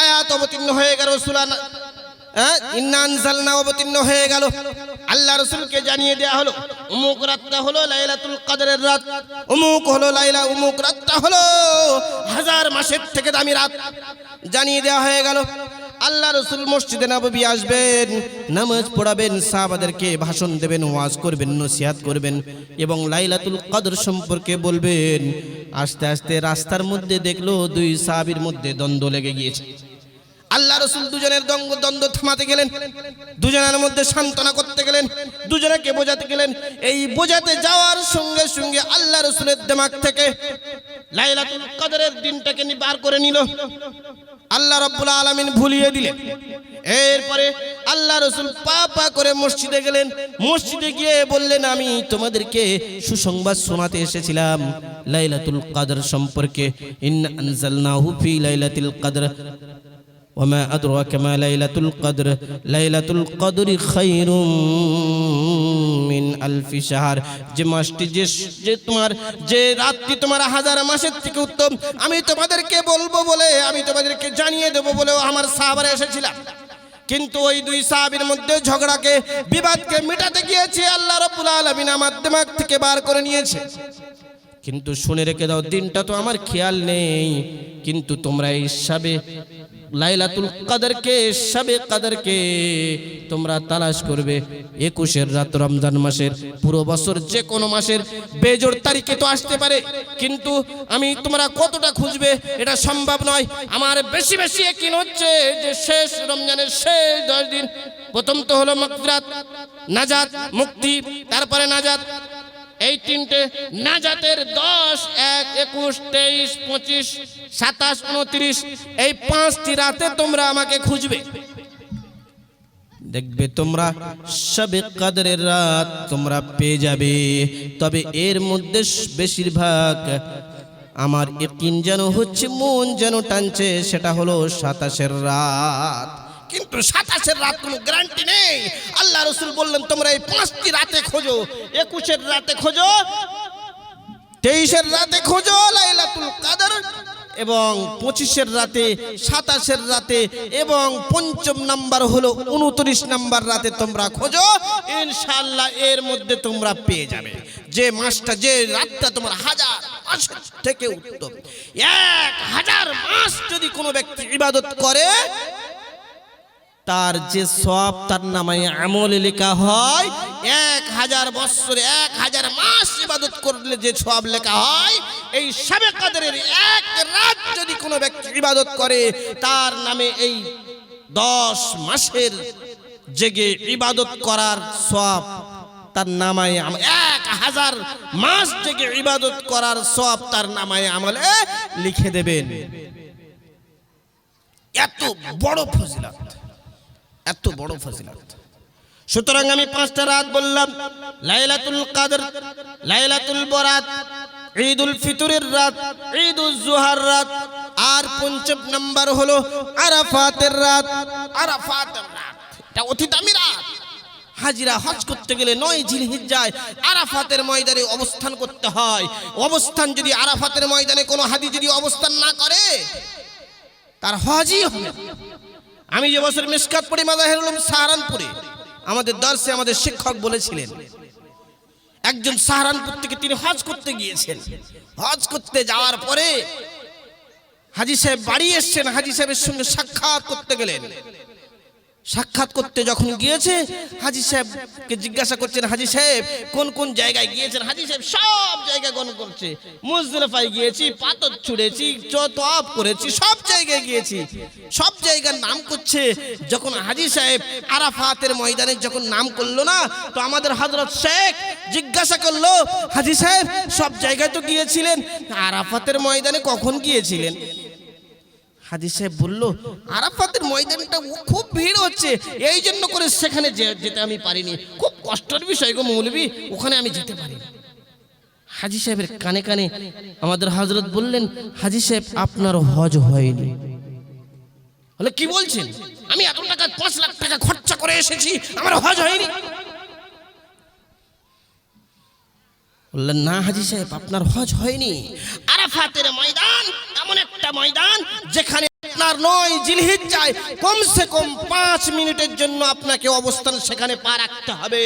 আয়াত অবতীর্ণ হয়ে গেল, সূরা ইন্না আনজালনাহু অবতীর্ণ হয়ে গেল। আল্লাহ রাসূলকে জানিয়ে দেয়া হলো, অমুক রাতটা হলো লাইলাতুল কদরের রাত, অমুক হলো অমুক রাতটা হলো 1000 মাসের থেকে দামি রাত। জানিয়ে দেওয়া হয়ে গেল। আল্লাহ রাসূল মসজিদে নববী আসবেন, নামাজ পড়াবেন, সাহাবাদেরকে ভাষণ দেবেন, ওয়াজ করবেন, নসিহত করবেন এবং লাইলাতুল কদর সম্পর্কে বলবেন। আস্তে আস্তে রাস্তার মধ্যে দেখলো 2 সাহাবীর মধ্যে দ্বন্দ্ব লেগে গিয়েছে। আল্লাহ রাসূল দুজনের দ্বন্দ্ব থামাতে গেলেন, দুজনের মধ্যে সান্ত্বনা করতে গেলেন, দুজনকে বোঝাতে গেলেন। এই বোঝাতে যাওয়ার সঙ্গে সঙ্গে আল্লাহ রাসূলের দিমাগ থেকে লাইলাতুল কদরের দিনটাকে বার করে নিল। আল্লাহ রাব্বুল আলামিন ভুলিয়ে দিলেন। এরপরে আল্লাহ রাসূল পা করে মসজিদে গেলেন। মসজিদে গিয়ে বললেন, আমি তোমাদেরকে সুসংবাদ শোনাতে এসেছিলাম লাইলাতুল কদর সম্পর্কে। ইন্না আনজালনাহু ফি লাইলাতুল কদর ওয়ামা আদরাকা মা লাইলাতুল কদর, লাইলাতুল কদরি খায়রুম মিন আলফি শাহর। যে মাসটি, যে রাতটি তোমার 1000 মাসের থেকে উত্তম, আমি তোমাদেরকে বলবো বলে, আমি তোমাদেরকে জানিয়ে দেবো বলে আমার সাহাবারা এসেছিলাম। কিন্তু ওই 2 সাহাবীর মধ্যে ঝগড়াকে, বিবাদকে মেটাতে গিয়েছে আল্লাহ রাব্বুল আলামিন আমার দিমাগ থেকে বার করে নিয়েছে। কিন্তু শুনে রেখে দাও, দিনটা তো আমার খেয়াল নেই, কিন্তু তোমরা এই হিসাবে লাইলাতুল কদরকে, শবে কদরকে তোমরা তালাশ করবে। 21 রাত রমজান মাসের, পুরো বছর যে কোনো মাসের বেজোড় তারিখে তো আসতে পারে, কিন্তু আমি তোমরা কতটা খুঁজবে এটা সম্ভব নয়। আমার বেশি বেশি ইয়াকিন হচ্ছে যে শেষ রমজানের শেষ 10 দিন, প্রথম তো হলো মাগফিরাত, নাজাত, মুক্তি, তারপরে নাজাত। এই তিনটে নাজাতের 10, 1, 21, 23, 25, 27, 29 এই 5টি রাতে তোমরা আমাকে খুঁজবে। দেখবে তোমরা শবে কদরের রাত তোমরা পেয়ে যাবে। তবে এর মধ্যে বেশিরভাগ আমার ইয়াকিন যেন হচ্ছে, মন যেন টানছে, সেটা হলো 27 রাত। কিন্তু 27 রাত কোনো গ্যারান্টি নেই। আল্লাহ রাসূল বললেন তোমরা এই 5টি রাতে খোঁজো, 21 রাতে খোঁজো, 23 রাতে খোঁজো লাইলাতুল কদর, এবং 25 রাতে, 27 রাতে, এবং 5ম নাম্বার হলো 29 নাম্বার রাতে তোমরা খোঁজো। ইনশাআল্লাহ এর মধ্যে তোমরা পেয়ে যাবে। যে মাসটা, যে রাতটা তোমার 1000 মাসের থেকে উত্তম। 1000 মাস যদি কোনো ব্যক্তি ইবাদত করে, তার যে সওয়াব তার নামে আমলে লেখা হয়, 1000 বছরে 1000 মাস ইবাদত করলে যে সওয়াব লেখা হয়, এই শবে কদরের এক রাত যদি কোনো ব্যক্তি ইবাদত করে, তার নামে এই 10 মাসের জেগে ইবাদত করার সওয়াব তার নামায়, 1000 মাস জেগে ইবাদত করার সওয়াব তার নামায় আমলে লিখে দেবেন। এত বড় ফজিলত, এত বড় ফজিলত। সুতরাং আমি 5টা রাত বললাম, লাইলাতুল কদর, লাইলাতুল বরাত, ঈদুল ফিতরের রাত, ঈদুল জুহার রাত, আর 5ম নাম্বার হলো আরাফাতের রাত। আরাফাতের রাত এটা অতি দামি রাত। হাজিরা হজ করতে গেলে 9 জিলহিজ্জায় আরাফাতের ময়দানে অবস্থান করতে হয়। অবস্থান যদি আরাফাতের ময়দানে কোনো হাজি যদি অবস্থান না করে, তার হজই হবে না। আমি যে বছর মিশকাত পড়ি মাজাহিরুল উলুম সাহারানপুরে, আমাদের দর্শে আমাদের শিক্ষক বলেছিলেন, একজন সাহারানপুর থেকে তিনি হজ করতে গিয়েছেন। হজ করতে যাওয়ার পরে হাজী সাহেব বাড়ি এসেছেন, হাজী সাহেবের সঙ্গে সাক্ষাৎ করতে গেলেন। সাক্ষাৎ করতে যখন গিয়েছে, হাজী সাহেবকে জিজ্ঞাসা করছেন, হাজী সাহেব কোন কোন জায়গায় গিয়েছেন? হাজী সাহেব সব জায়গায় গণ করছে। মুজদালিফায় গিয়েছি, পাথর ছুঁড়েছি, তওয়াফ করেছি, সব জায়গায় গিয়েছি, সব জায়গার নাম করছে। যখন হাজী সাহেব আরাফাতের ময়দানে যখন নাম করলো না, তো আমাদের হযরত শেখ জিজ্ঞাসা করলো, হাজী সাহেব সব জায়গায় তো গিয়েছিলেন, আরাফাতের ময়দানে কখন গিয়েছিলেন? হাজী সাহেব বলল, আরাফাতের ময়দানটা খুব ভিড় হচ্ছে, এই জন্য করে সেখানে যেতে আমি পারিনি। খুব কষ্টের বিষয় গো মৌলভী, ওখানে আমি যেতে পারিনি। হাজী সাহেবের কানে কানে আমাদের হযরত বললেন, হাজী সাহেব আপনার হজ হয়নি। বলে কি বলছেন? আমি এত টাকা 5 লাখ টাকা খরচা করে এসেছি, আমার হজ হয়নি? বললেন না হাজী সাহেব, আপনার হজ হয়নি। আরাফাতের ময়দান এমন একটা ময়দান যেখানে আপনার 9 জিলহিজ্জায় কমসে কম 5 মিনিটের জন্য আপনাকে অবস্থান সেখানে পা রাখতে হবে।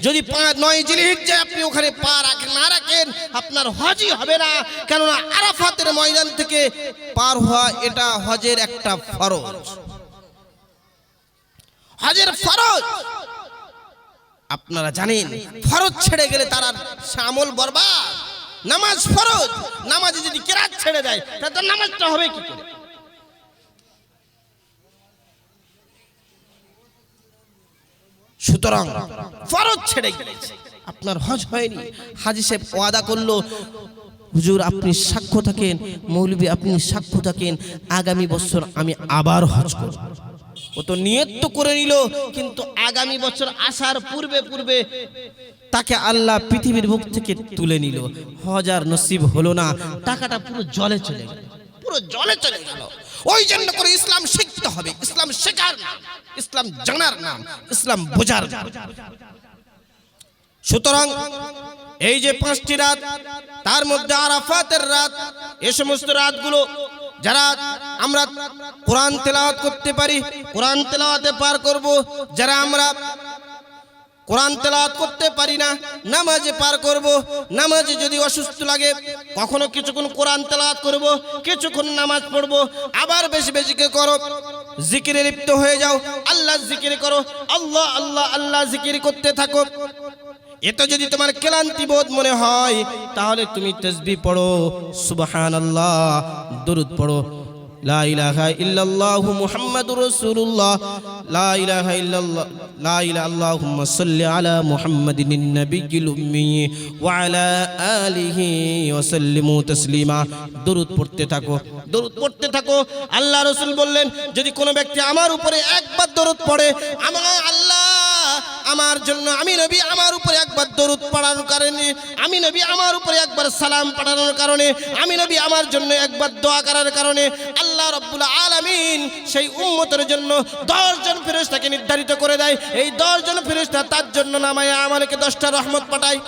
যদি 9 জিলহিজ্জায় আপনি ওখানে পা না রাখেন, আপনার হজই হবে না। কেননা আরাফাতের ময়দান থেকে পার হওয়া এটা হজের একটা ফরজ। হজের ফরজ আপনারা জানেন, ফরজ ছেড়ে গেলে তার আমল বরবাদ। নামাজ ফরজ, নামাজে যদি কিরাত ছেড়ে দেয় তাহলে নামাজটা হবে কি করে? সুতরাং ফরজ ছেড়ে গেছে, আপনার হজ হয়নি। হাজী সাহেব ওয়াদা করলো, হুজুর আপনি সাক্ষ্য থাকেন, মৌলভী আপনি সাক্ষ্য থাকেন, আগামী বছর আমি আবার হজ করব। ও তো নিয়ত তো করে নিল, কিন্তু আগামী বছর আসার পূর্বে পূর্বে তাকে আল্লাহ পৃথিবীর বুক থেকে তুলে নিল। হজ আর নসিব হলো না, টাকাটা পুরো জলে চলে গেল, পুরো জলে চলে গেল। ওই জন্য করে ইসলাম শিখতে হবে। ইসলাম শেখার নাম, ইসলাম জানার নাম, ইসলাম বোঝার নাম। সুতরাং এই যে 5টি রাত, তার মধ্যে আরাফাতের রাত, এই সমস্ত রাতগুলো যারা আমরা কোরআন তেলাওয়াত করতে পারি, কোরআন তেলাওয়াতে পার করব। যারা আমরা কোরআন তেলাওয়াত করতে পারি না, নামাজে পার করব। নামাজে যদি অসুস্থ লাগে কখনো কিছুক্ষণ কোরআন তেলাওয়াত করব, কিছুক্ষণ নামাজ পড়ব। আবার বেশি বেশি করে করো, জিকিরে লিপ্ত হয়ে যাও, আল্লাহ জিকির করো, আল্লাহ আল্লাহ আল্লাহ জিকির করতে থাকো। এতে যদি তোমার ক্লান্তি বোধ মনে হয় তাহলে তুমি তাসবিহ পড়ো, সুবহানাল্লাহ, দরুদ পড়ো, লা ইলাহা ইল্লাল্লাহু মুহাম্মাদুর রাসূলুল্লাহ, লা ইলাহা ইল্লাল্লাহ, লা ইলাহা আল্লাহুম্মা সাল্লি আলা মুহাম্মাদিন নাবিয়্যিল উম্মি ওয়া আলা আলিহি ওয়া সাল্লিমু তাসলিমা। দরুদ পড়তে থাকো, দরুদ পড়তে থাকো। আল্লাহ রাসূল বললেন, যদি কোনো ব্যক্তি আমার উপরে একবার দরুদ পড়ে, আমার আল্লাহ আমার জন্য, আমি নবী আমার উপরে একবার দরুদ পড়ানোর কারণে, আমি নবী আমার উপরে একবার সালাম পাঠানোর কারণে, আমি নবী আমার জন্য একবার দোয়া করার কারণে আল্লাহ রাব্বুল আলামিন সেই উম্মতের জন্য 10 জন ফেরেশতাকে নির্ধারিত করে দেয়। এই 10 জন ফেরেশতা তার জন্য নামায়ে আমালকে 10টা রহমত পাঠায়।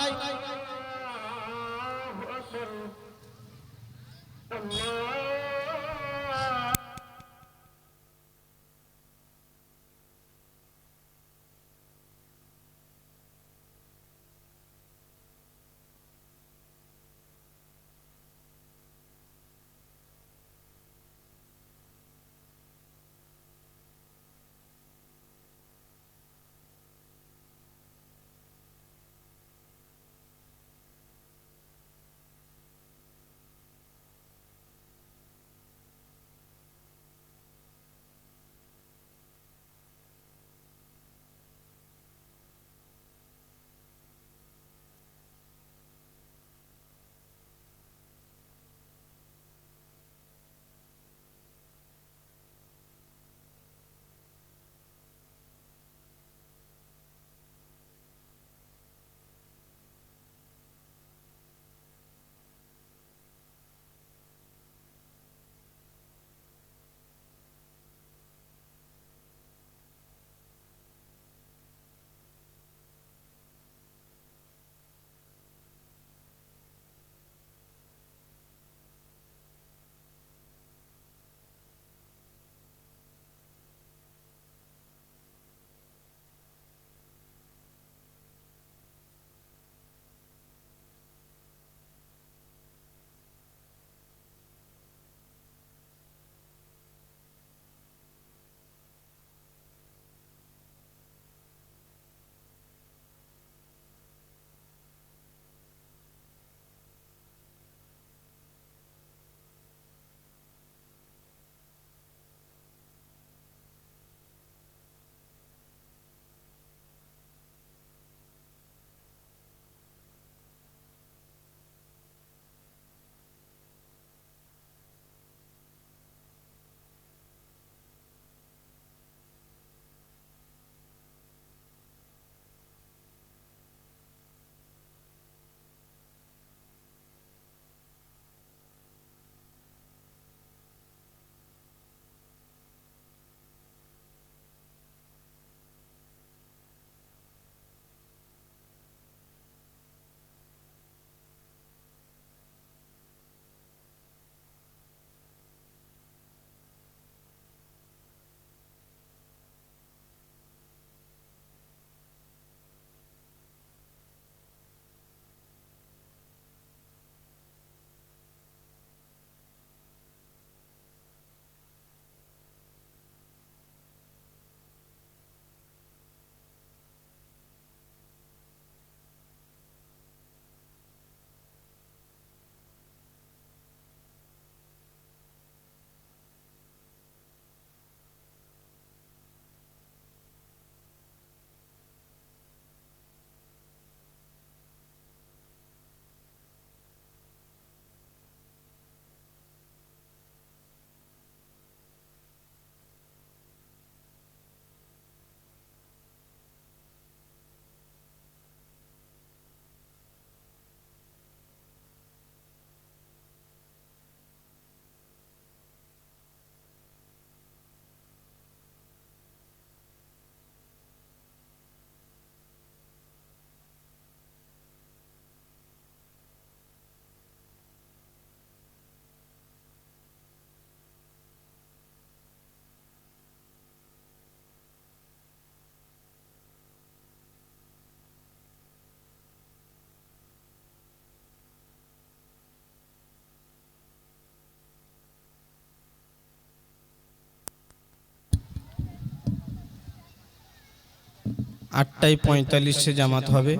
8:45 জামাত হবে।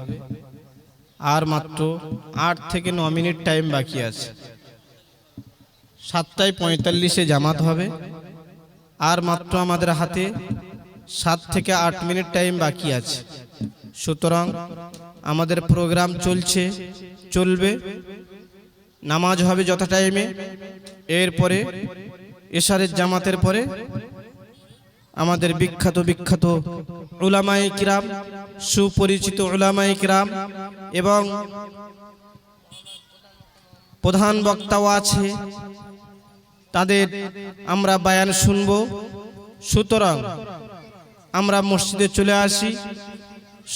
আর মাত্র 8 থেকে 9 মিনিট টাইম বাকি আছে। 7:45 জামাত হবে। আর মাত্র আমাদের হাতে 7 থেকে 8 মিনিট টাইম বাকি আছে। সুতরাং আমাদের প্রোগ্রাম চলবে, নামাজ হবে যথা টাইমে। এরপরে এশারের জামাতের পরে আমাদের বিখ্যাত উলামায়ে কিরাম, সুপরিচিত উলামায়ে কিরাম এবং প্রধান বক্তাও আছে, তাদের আমরা বয়ান শুনবো। সুতরাং আমরা মসজিদে চলে আসি।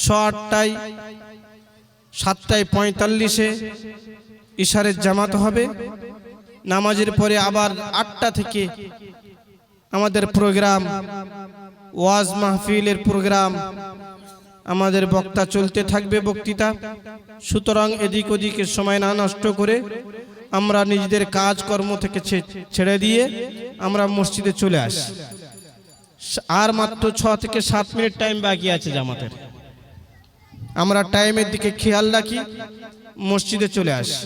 7:45 ইশারের জামাত হবে। নামাজের পরে আবার 8টা থেকে আমাদের প্রোগ্রাম, ওয়াজ মাহফিলের প্রোগ্রাম, আমাদের বক্তা চলতে থাকবে, বক্তৃতা। সুতরাং এদিক ওদিকে সময় না নষ্ট করে আমরা নিজেদের কাজকর্ম থেকে ছেড়ে দিয়ে আমরা মসজিদে চলে আসি। আর মাত্র 6 থেকে 7 মিনিট টাইম বাকি আছে জামাতের। আমরা টাইমের দিকে খেয়াল রাখি, মসজিদে চলে আসি।